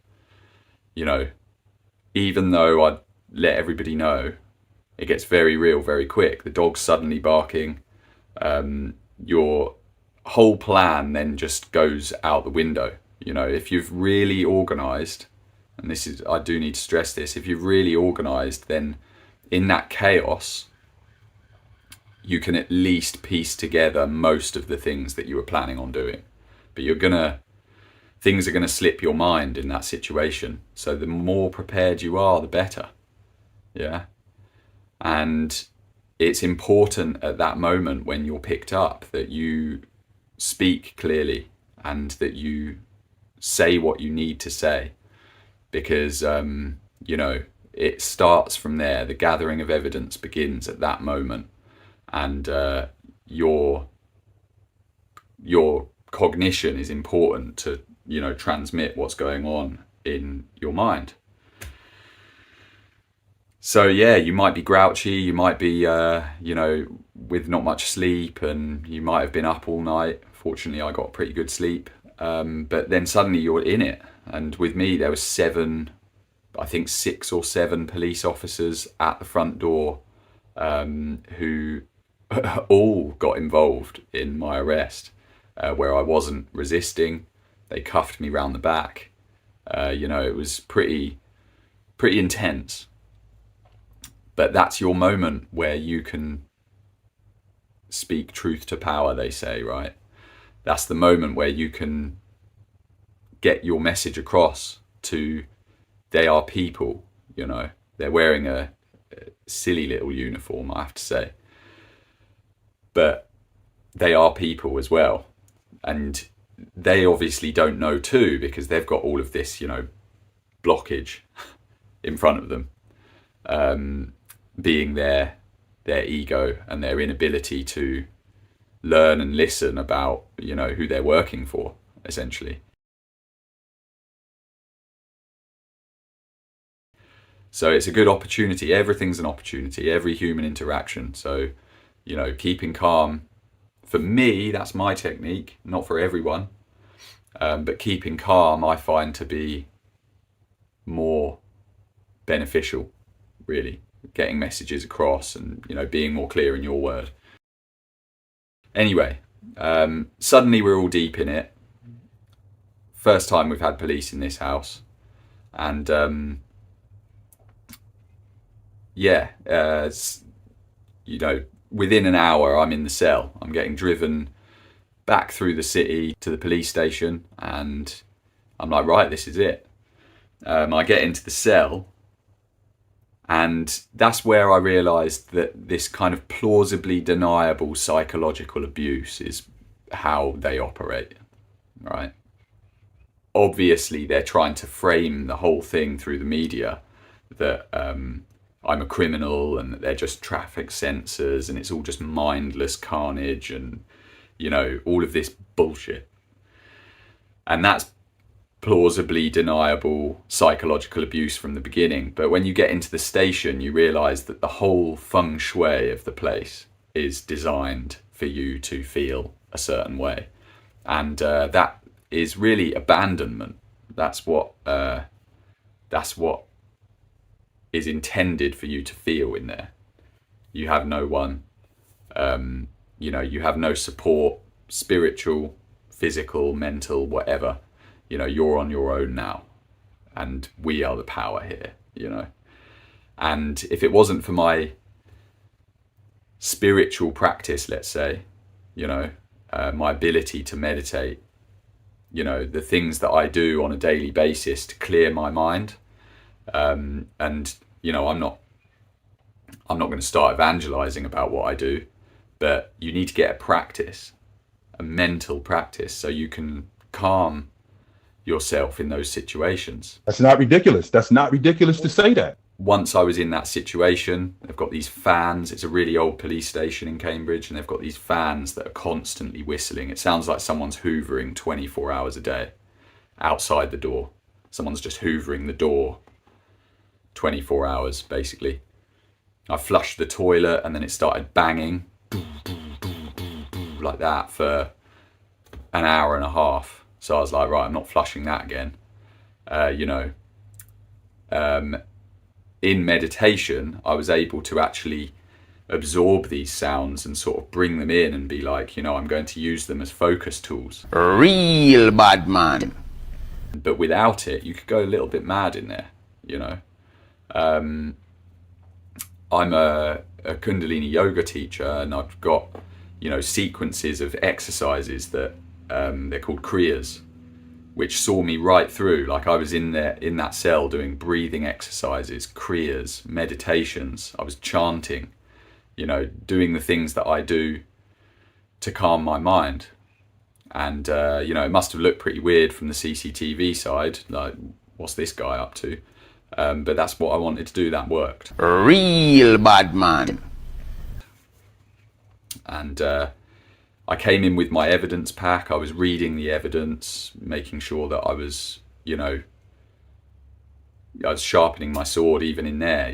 You know, even though I'd let everybody know, it gets very real very quick. The dog's suddenly barking. Your whole plan then just goes out the window. You know, if you've really organised, and this is, I do need to stress this, if you've really organised, then in that chaos, you can at least piece together most of the things that you were planning on doing. But things are gonna slip your mind in that situation. So the more prepared you are, the better. Yeah. And it's important at that moment when you're picked up that you speak clearly and that you say what you need to say, because you know, it starts from there. The gathering of evidence begins at that moment, and your cognition is important to, you know, transmit what's going on in your mind. So yeah, you might be grouchy, you might be you know, with not much sleep, and you might have been up all night. Fortunately, I got pretty good sleep. But then suddenly you're in it. And with me, there was 6 or 7 police officers at the front door who all got involved in my arrest, where I wasn't resisting. They cuffed me round the back. You know, it was pretty intense. But that's your moment where you can speak truth to power, they say, right? That's the moment where you can get your message across to, they are people, you know. They're wearing a silly little uniform, I have to say. But they are people as well. And they obviously don't know too, because they've got all of this, you know, blockage in front of them. Being their ego and their inability to learn and listen about, you know, who they're working for, essentially. So it's a good opportunity. Everything's an opportunity, every human interaction. So, you know, keeping calm, for me, that's my technique, not for everyone. But keeping calm, I find to be more beneficial, really. Getting messages across and, you know, being more clear in your word. Anyway, suddenly we're all deep in it. First time we've had police in this house. And yeah, you know, within an hour I'm in the cell. I'm getting driven back through the city to the police station, and I'm like, right, this is it. I get into the cell, and that's where I realised that this kind of plausibly deniable psychological abuse is how they operate, right? Obviously, they're trying to frame the whole thing through the media that I'm a criminal and that they're just traffic sensors and it's all just mindless carnage and, you know, all of this bullshit. And that's plausibly deniable psychological abuse from the beginning. But when you get into the station, you realise that the whole feng shui of the place is designed for you to feel a certain way. And that is really abandonment. That's what is intended for you to feel in there. You have no one, you know, you have no support, spiritual, physical, mental, whatever. You know, you're on your own now, and we are the power here, you know. And if it wasn't for my spiritual practice, let's say, you know, my ability to meditate, you know, the things that I do on a daily basis to clear my mind, and, you know, I'm not going to start evangelizing about what I do, but you need to get a practice, a mental practice, so you can calm yourself in those situations. That's not ridiculous. That's not ridiculous to say that. Once I was in that situation, they've got these fans. It's a really old police station in Cambridge, and they've got these fans that are constantly whistling. It sounds like someone's hoovering 24 hours a day outside the door. Someone's just hoovering the door 24 hours, basically. I flushed the toilet, and then it started banging like that for an hour and a half. So I was like, right, I'm not flushing that again. In meditation, I was able to actually absorb these sounds and sort of bring them in and be like, I'm going to use them as focus tools. Real bad man. But without it, you could go a little bit mad in there, I'm a Kundalini yoga teacher, and I've got, sequences of exercises that they're called Kriyas, which saw me right through. Like I was in that cell doing breathing exercises, Kriyas, meditations. I was chanting, doing the things that I do to calm my mind. And, it must have looked pretty weird from the CCTV side. Like, what's this guy up to? But that's what I wanted to do. That worked. Real bad man. And I came in with my evidence pack. I was reading the evidence, making sure that I was, I was sharpening my sword even in there,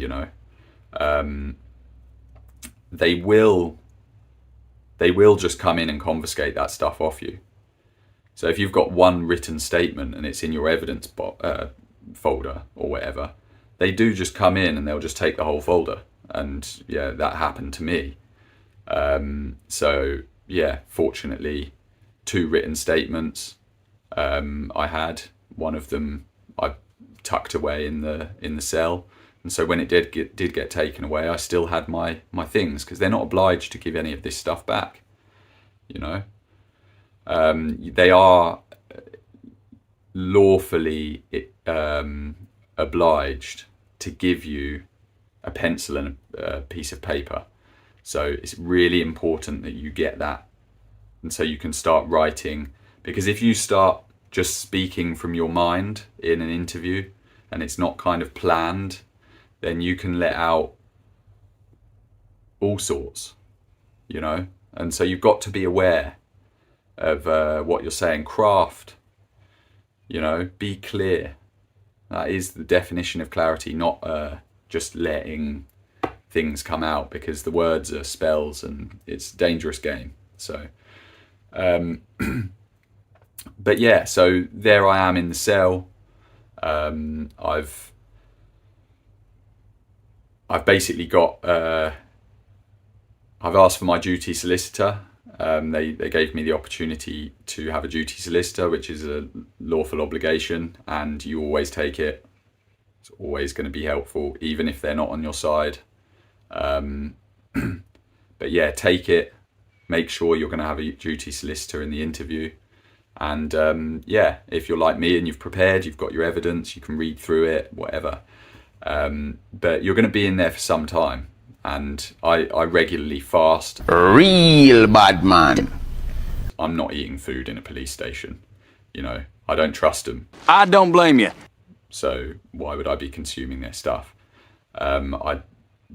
They will just come in and confiscate that stuff off you. So if you've got one written statement and it's in your evidence folder or whatever, they do just come in and they'll just take the whole folder. And yeah, that happened to me. So yeah, fortunately, 2 written statements. I had one of them I tucked away in the cell, and so when it did get taken away, I still had my things, because they're not obliged to give any of this stuff back. They are lawfully obliged to give you a pencil and a piece of paper. So it's really important that you get that, and so you can start writing. Because if you start just speaking from your mind in an interview and it's not kind of planned, then you can let out all sorts, and so you've got to be aware of what you're saying. Craft, be clear. That is the definition of clarity, not just letting things come out, because the words are spells and it's a dangerous game. So but yeah, so there I am in the cell. I've basically got I've asked for my duty solicitor. They gave me the opportunity to have a duty solicitor, which is a lawful obligation, and you always take it. It's always going to be helpful, even if they're not on your side. But yeah, take it. Make sure you're going to have a duty solicitor in the interview. And yeah, if you're like me and you've prepared, you've got your evidence, you can read through it, whatever. But you're going to be in there for some time. And I regularly fast. Real bad man. I'm not eating food in a police station. I don't trust them. I don't blame you. So why would I be consuming their stuff? I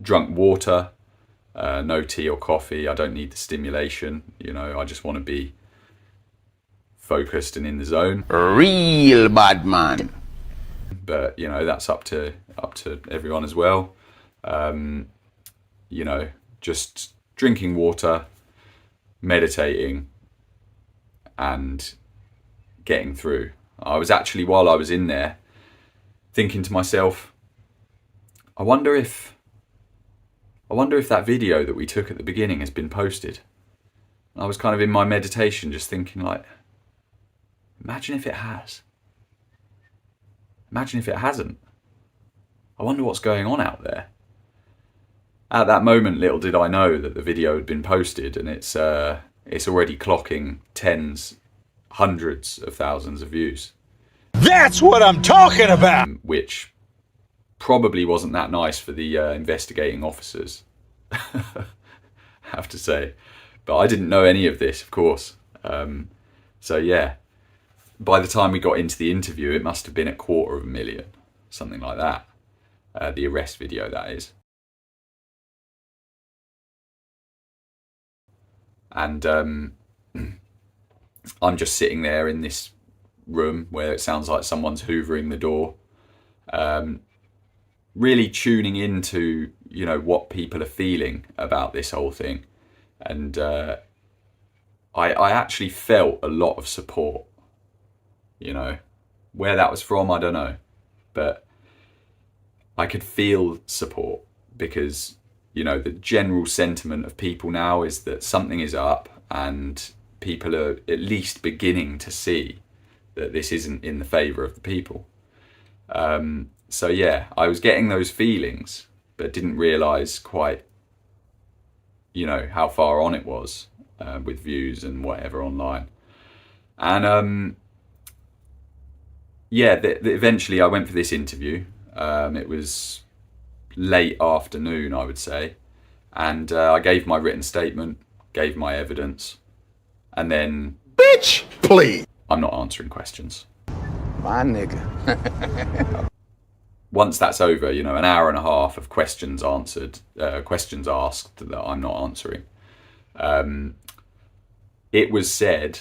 drunk water, no tea or coffee. I don't need the stimulation. I just want to be focused and in the zone. Real bad man. But that's up to everyone as well. Just drinking water, meditating, and getting through. I was actually, while I was in there, thinking to myself, I wonder if that video that we took at the beginning has been posted. And I was kind of in my meditation just thinking, like, imagine if it has. Imagine if it hasn't. I wonder what's going on out there. At that moment, little did I know that the video had been posted, and it's already clocking tens, hundreds of thousands of views. That's what I'm talking about! Which probably wasn't that nice for the investigating officers, I have to say. But I didn't know any of this, of course. So yeah, by the time we got into the interview, it must have been 250,000, something like that. The arrest video, that is. And I'm just sitting there in this room where it sounds like someone's hoovering the door, really tuning into, you know, what people are feeling about this whole thing. And I actually felt a lot of support, you know. Where that was from, I don't know, but I could feel support, because, you know, the general sentiment of people now is that something is up, and people are at least beginning to see that this isn't in the favour of the people. So yeah, I was getting those feelings, but didn't realise quite, you know, how far on it was with views and whatever online. And yeah, eventually I went for this interview. It was late afternoon, I would say, and I gave my written statement, gave my evidence, and then, bitch, please, I'm not answering questions. My nigga. Once that's over, you know, an hour and a half of questions answered, questions asked that I'm not answering. It was said,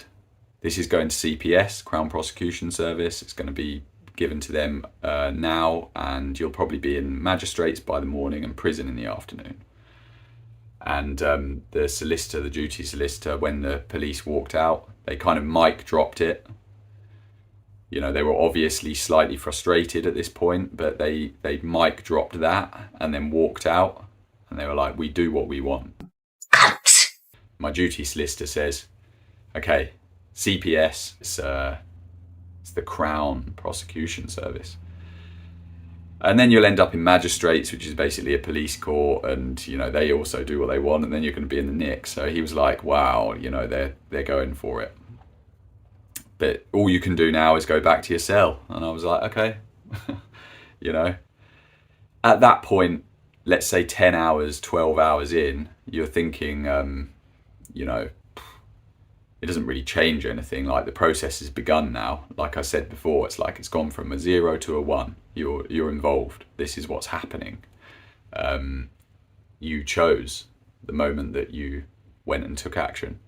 this is going to CPS, Crown Prosecution Service. It's going to be given to them now, and you'll probably be in magistrates by the morning and prison in the afternoon. And the solicitor, the duty solicitor, when the police walked out, they kind of mic dropped it. You know, they were obviously slightly frustrated at this point, but they mic dropped that and then walked out, and they were like, we do what we want. My duty solicitor says, okay, CPS, it's the Crown Prosecution Service. And then you'll end up in magistrates, which is basically a police court, and, you know, they also do what they want, and then you're going to be in the nick. So he was like, wow, you know, they're going for it. But all you can do now is go back to your cell. And I was like, okay, you know. At that point, let's say 10 hours, 12 hours in, you're thinking, you know, it doesn't really change anything. Like, the process has begun now. Like I said before, it's like it's gone from a 0 to a 1. You're involved. This is what's happening. You chose the moment that you went and took action.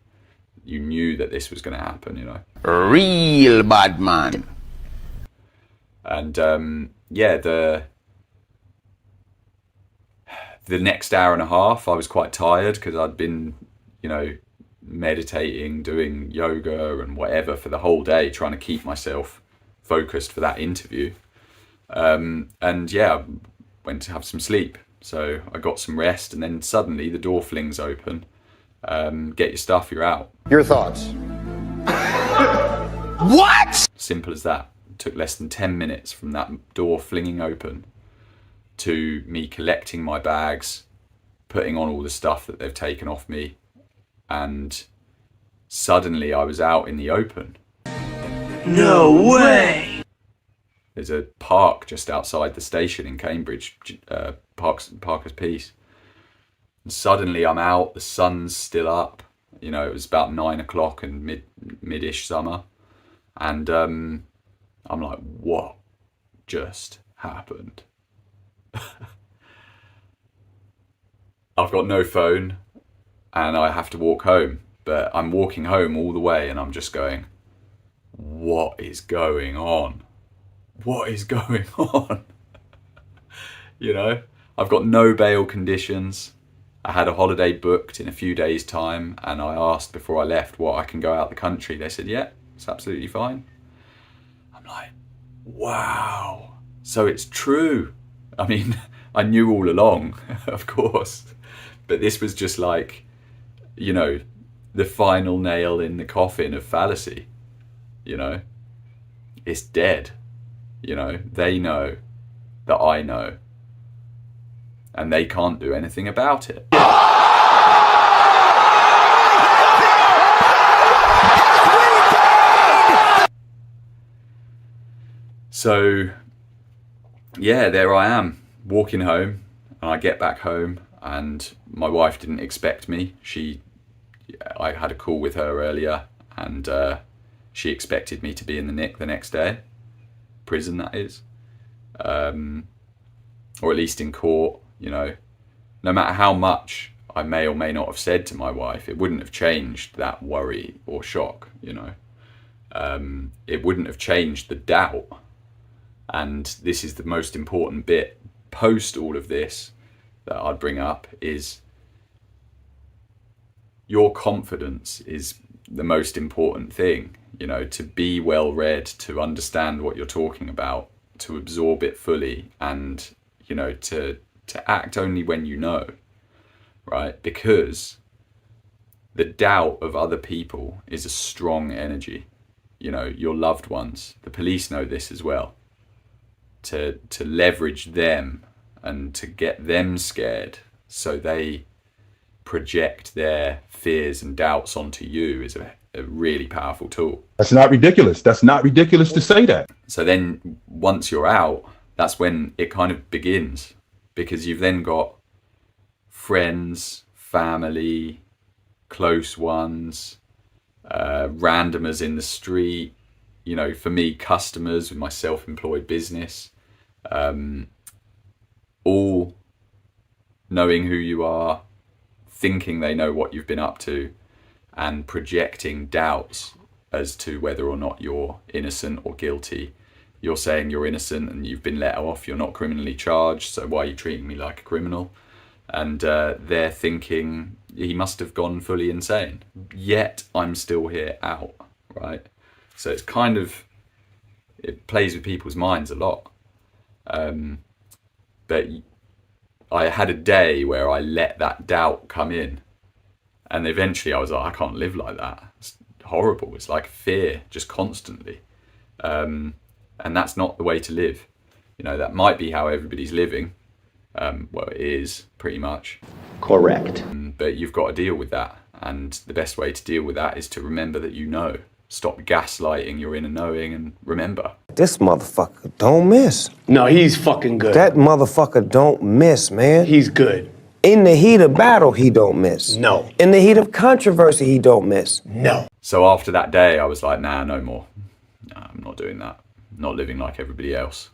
You knew that this was going to happen, you know. Real bad man. And yeah, the next hour and a half, I was quite tired because I'd been, you know, meditating, doing yoga and whatever for the whole day, trying to keep myself focused for that interview. And yeah, I went to have some sleep. So I got some rest, and then suddenly the door flings open. Get your stuff, you're out. Your thoughts? What? Simple as that. It took less than 10 minutes from that door flinging open to me collecting my bags, putting on all the stuff that they've taken off me, and suddenly I was out in the open. No way! There's a park just outside the station in Cambridge, Parker's Piece. And suddenly I'm out, the sun's still up. You know, it was about 9 o'clock and mid-ish summer. And I'm like, what just happened? I've got no phone and I have to walk home. But I'm walking home all the way and I'm just going, what is going on? What is going on? You know, I've got no bail conditions. I had a holiday booked in a few days' time, and I asked before I left what I can go out the country. They said, yeah, it's absolutely fine. I'm like, wow. So it's true. I mean, I knew all along, of course, but this was just like, you know, the final nail in the coffin of fallacy. You know, it's dead. You know, they know that I know, and they can't do anything about it. So, yeah, there I am, walking home, and I get back home, and my wife didn't expect me. I had a call with her earlier, and she expected me to be in the nick the next day. Prison, that is. Or at least in court, you know. No matter how much I may or may not have said to my wife, it wouldn't have changed that worry or shock, you know. It wouldn't have changed the doubt. And this is the most important bit post all of this that I'd bring up, is your confidence is the most important thing, you know, to be well read, to understand what you're talking about, to absorb it fully, and, you know, to act only when you know, right? Because the doubt of other people is a strong energy, you know, your loved ones. The police know this as well. To leverage them and to get them scared so they project their fears and doubts onto you is a really powerful tool. That's not ridiculous. That's not ridiculous to say that. So then once you're out, that's when it kind of begins, because you've then got friends, family, close ones, randomers in the street, you know, for me, customers with my self-employed business, all knowing who you are, thinking they know what you've been up to, and projecting doubts as to whether or not you're innocent or guilty. You're saying you're innocent and you've been let off, you're not criminally charged, so why are you treating me like a criminal? And they're thinking, he must have gone fully insane, yet I'm still here out, right? So it's kind of, it plays with people's minds a lot. But I had a day where I let that doubt come in, and eventually I was like, I can't live like that. It's horrible. It's like fear, just constantly. And that's not the way to live. You know, that might be how everybody's living. Well, it is pretty much. Correct. But you've got to deal with that. And the best way to deal with that is to remember that you know. Stop gaslighting your inner knowing and remember. This motherfucker don't miss. No, he's fucking good. That motherfucker don't miss, man. He's good. In the heat of battle, he don't miss. No. In the heat of controversy, he don't miss. No. So after that day, I was like, nah, no more. Nah, I'm not doing that. I'm not living like everybody else.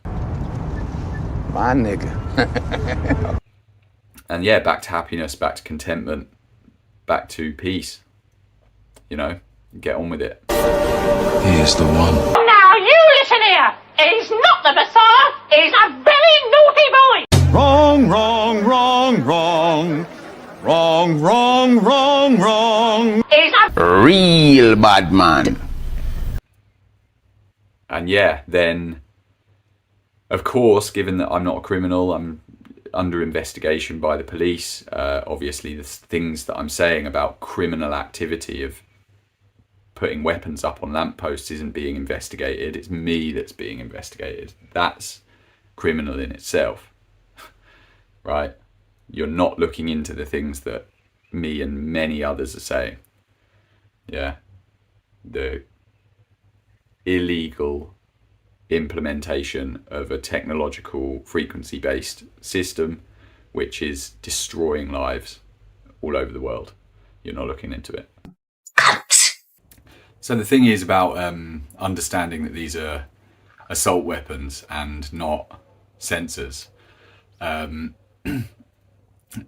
My nigga. And yeah, back to happiness, back to contentment, back to peace. You know, get on with it. He is the one. Now you listen here. He's not the Messiah. He's a very naughty boy. Wrong, wrong, wrong, wrong. Wrong, wrong, wrong, wrong. He's a real bad man. And yeah, then, of course, given that I'm not a criminal, I'm under investigation by the police. Obviously, the things that I'm saying about criminal activity of putting weapons up on lampposts isn't being investigated. It's me that's being investigated. That's criminal in itself, right? You're not looking into the things that me and many others are saying. Yeah. The illegal implementation of a technological frequency-based system which is destroying lives all over the world. You're not looking into it. So the thing is about understanding that these are assault weapons and not sensors,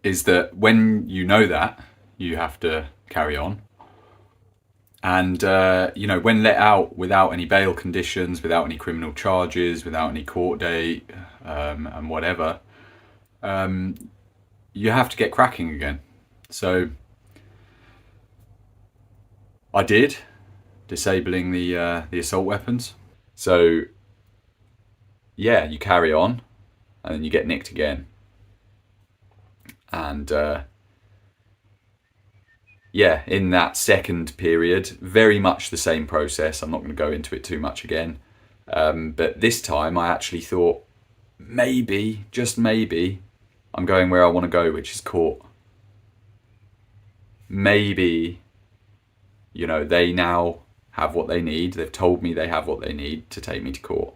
is that when you know that, you have to carry on. And, you know, when let out without any bail conditions, without any criminal charges, without any court date, and whatever, you have to get cracking again. So I did, disabling the assault weapons. So yeah, you carry on and then you get nicked again. And yeah, in that second period, very much the same process. I'm not going to go into it too much again. But this time I actually thought, maybe, just maybe, I'm going where I want to go, which is court. Maybe, you know, they now have what they need. They've told me they have what they need to take me to court.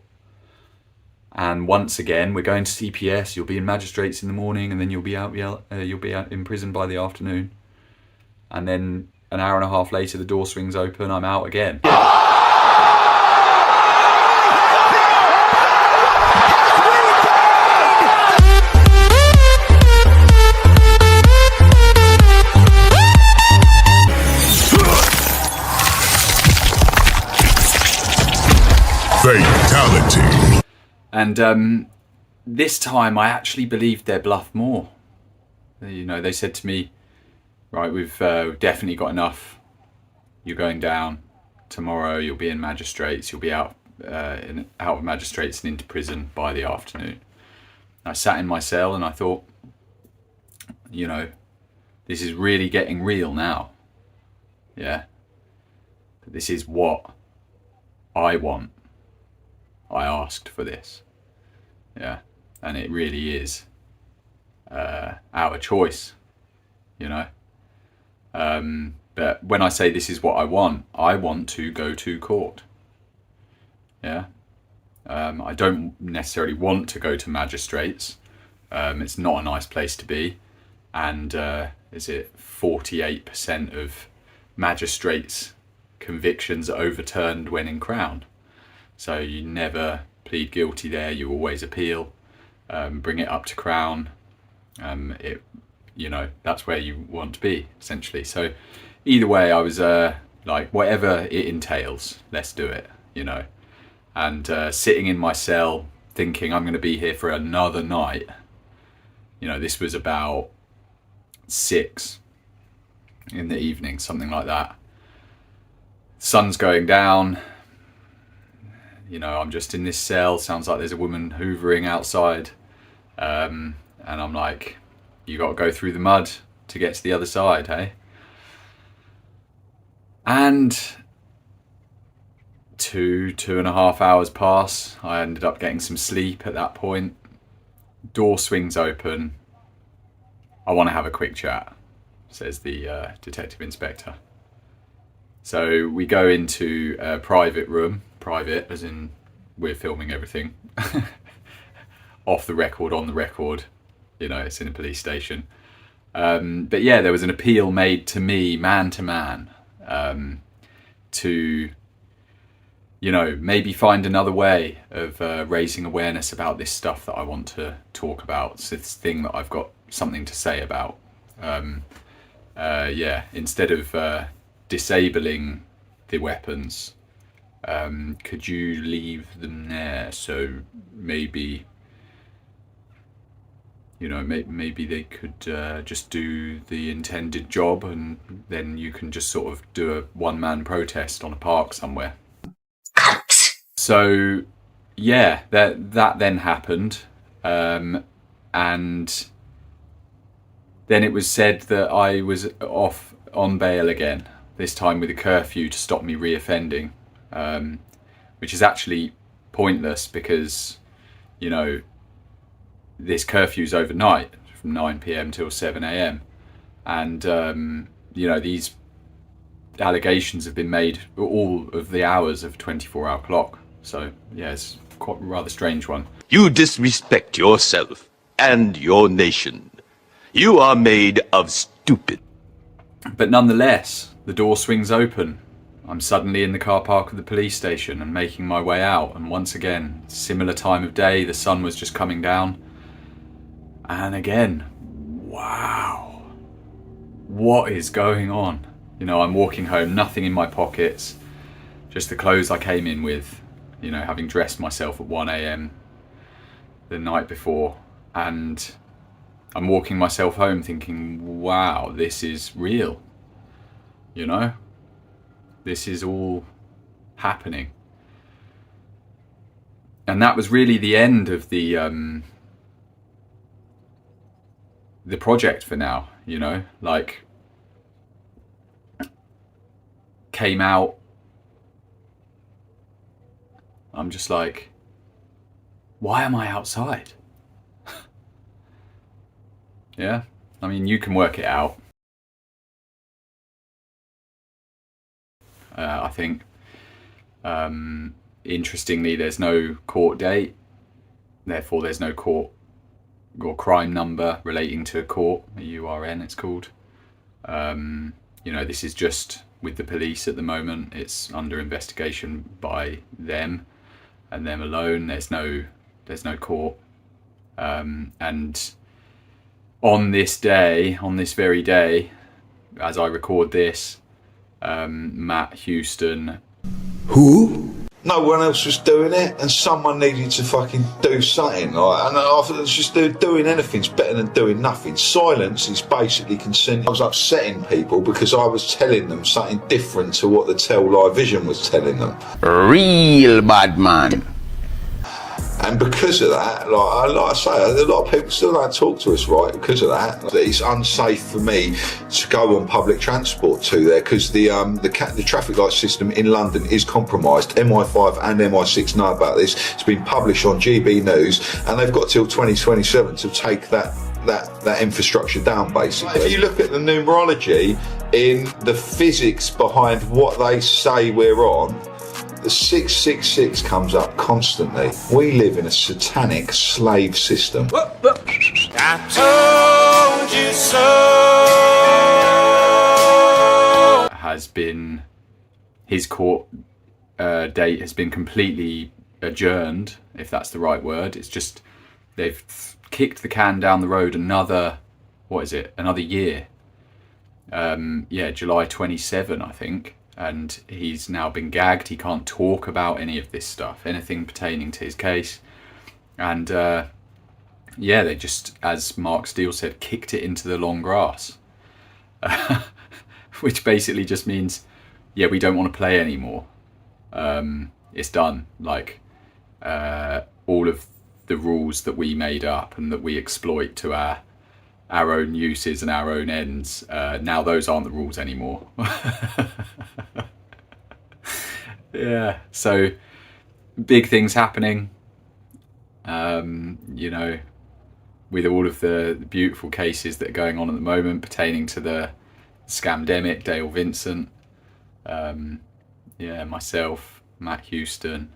And once again, we're going to CPS. You'll be in magistrates in the morning, and then you'll be out in prison by the afternoon. And then an hour and a half later, the door swings open. I'm out again. Fatality. And this time I actually believed their bluff more. You know, they said to me, right, we've definitely got enough. You're going down. Tomorrow you'll be in magistrates. You'll be out of magistrates and into prison by the afternoon. I sat in my cell and I thought, you know, this is really getting real now. Yeah. This is what I want. I asked for this. Yeah. And it really is our choice, you know. But when I say this is what I want to go to court. Yeah. I don't necessarily want to go to magistrates. It's not a nice place to be. And is it 48% of magistrates' convictions are overturned when in Crown? So you never plead guilty there. You always appeal, bring it up to Crown. You know, that's where you want to be, essentially. So either way, I was like, whatever it entails, let's do it, you know. And sitting in my cell thinking I'm going to be here for another night. You know, this was about 6 in the evening, something like that. Sun's going down. You know, I'm just in this cell. Sounds like there's a woman hoovering outside. And I'm like, you got to go through the mud to get to the other side, hey? And 2.5 hours pass. I ended up getting some sleep at that point. Door swings open. I want to have a quick chat, says the detective inspector. So we go into a private room. Private as in we're filming everything. Off the record, on the record. You know, it's in a police station. But yeah, there was an appeal made to me, man to man, to, you know, maybe find another way of raising awareness about this stuff that I want to talk about. It's this thing that I've got something to say about. Yeah, instead of disabling the weapons, could you leave them there? So maybe, you know, maybe they could just do the intended job, and then you can just sort of do a one-man protest on a park somewhere. So yeah, that then happened, and then it was said that I was off on bail again, this time with a curfew to stop me reoffending, which is actually pointless because, you know, this curfew's overnight from 9 p.m. till 7 a.m. And, you know, these allegations have been made all of the hours of 24-hour clock. So, yeah, it's quite a rather strange one. You disrespect yourself and your nation. You are made of stupid. But nonetheless, the door swings open. I'm suddenly in the car park of the police station and making my way out. And once again, similar time of day, the sun was just coming down. And again, wow, what is going on? You know, I'm walking home, nothing in my pockets, just the clothes I came in with, you know, having dressed myself at 1 a.m. the night before. And I'm walking myself home thinking, wow, this is real. You know, this is all happening. And that was really the end of the project for now, you know, like, came out. I'm just like, why am I outside? Yeah, I mean, you can work it out. I think, interestingly, there's no court date, therefore there's no court or crime number relating to court, a URN it's called. You know, this is just with the police at the moment. It's under investigation by them and them alone. There's no court. And on this day, on this very day, as I record this, Matt Houston. Who? no one else was doing it, and someone needed to fucking do something. Like, and I thought it's just doing anything's better than doing nothing. Silence is basically consent. I was upsetting people because I was telling them something different to what the Tell Live Vision was telling them. Real bad man. And because of that, like I say, a lot of people still don't talk to us, right? Because of that, it's unsafe for me to go on public transport to there because the traffic light system in London is compromised. MI5 and MI6 know about this. It's been published on GB News, and they've got till 2027 to take that infrastructure down, basically. If you look at the numerology in the physics behind what they say we're on, the 666 comes up constantly. We live in a satanic slave system. I told you so. Has been, his court date has been completely adjourned, if that's the right word. It's just, they've kicked the can down the road another, another year. Yeah, July 27, I think. And he's now been gagged. He can't talk about any of this stuff, anything pertaining to his case. And yeah, they just, as Mark Steele said, kicked it into the long grass. Which basically just means, yeah, we don't want to play anymore. It's done. Like, all of the rules that we made up and that we exploit to our own uses and our own ends, now those aren't the rules anymore. Yeah, so big things happening, you know, with all of the beautiful cases that are going on at the moment pertaining to the scamdemic, Dale Vincent, yeah, myself, Matt Houston,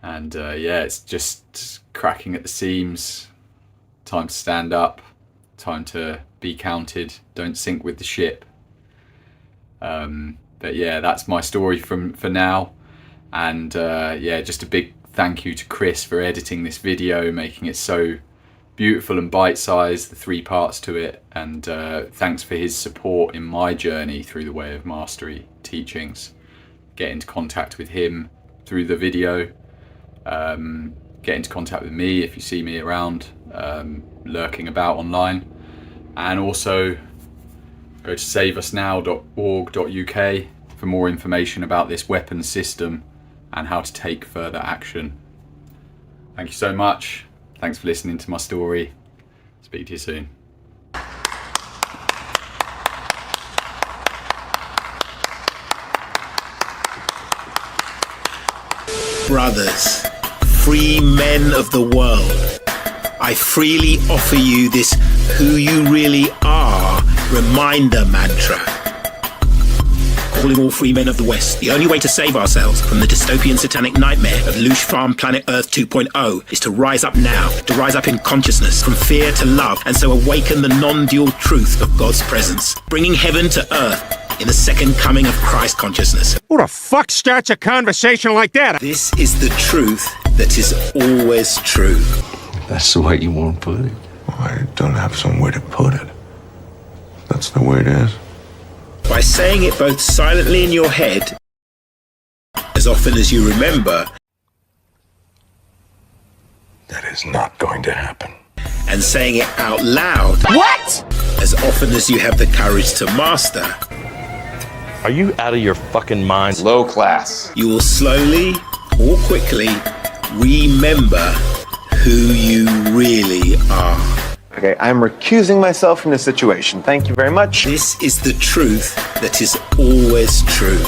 and yeah, it's just cracking at the seams. Time to stand up, time to be counted, don't sink with the ship. But yeah, that's my story for now. And yeah, just a big thank you to Chris for editing this video, making it so beautiful and bite-sized, the 3 parts to it. And thanks for his support in my journey through the Way of Mastery teachings. Get into contact with him through the video. Get into contact with me if you see me around, lurking about online. And also go to saveusnow.org.uk for more information about this weapon system and how to take further action. Thank you so much. Thanks for listening to my story. Speak to you soon. Brothers, free men of the world, I freely offer you this who you really are reminder mantra. Calling all free men of the West, the only way to save ourselves from the dystopian satanic nightmare of Loosh Farm Planet Earth 2.0 is to rise up now, to rise up in consciousness, from fear to love, and so awaken the non-dual truth of God's presence, bringing heaven to earth in the second coming of Christ consciousness. Who the fuck starts a conversation like that? This is the truth that is always true. That's the way you want to put it. I don't have some way to put it. That's the way it is. By saying it both silently in your head, as often as you remember, that is not going to happen, and saying it out loud, what? As often as you have the courage to master. Are you out of your fucking mind? Low class. You will slowly or quickly remember who you really are. Okay, I'm recusing myself from this situation. Thank you very much. This is the truth that is always true.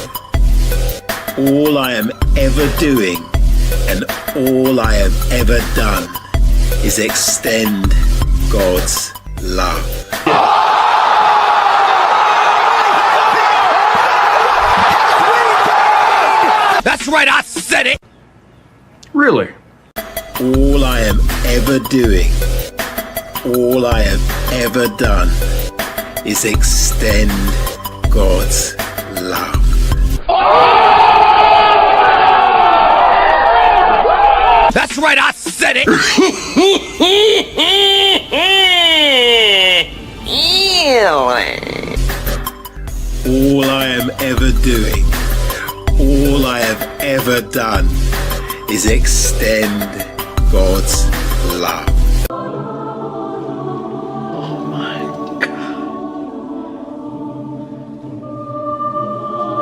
All I am ever doing and all I have ever done is extend God's love. That's right, I said it! Really? All I am ever doing, all I have ever done is extend God's love. That's right, I said it! All I am ever doing, all I have ever done is extend God's love. Oh my God.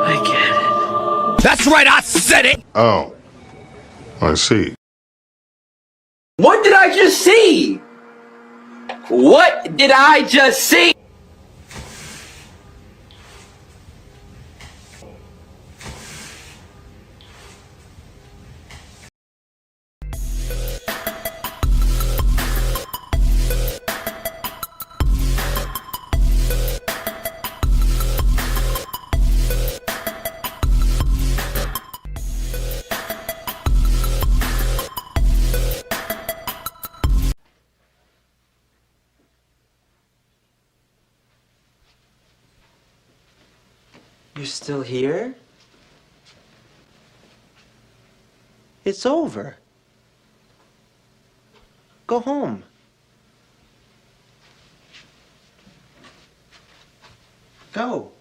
I get it. That's right, I said it! Oh, I see. What did I just see? What did I just see? You're still here? It's over. Go home. Go.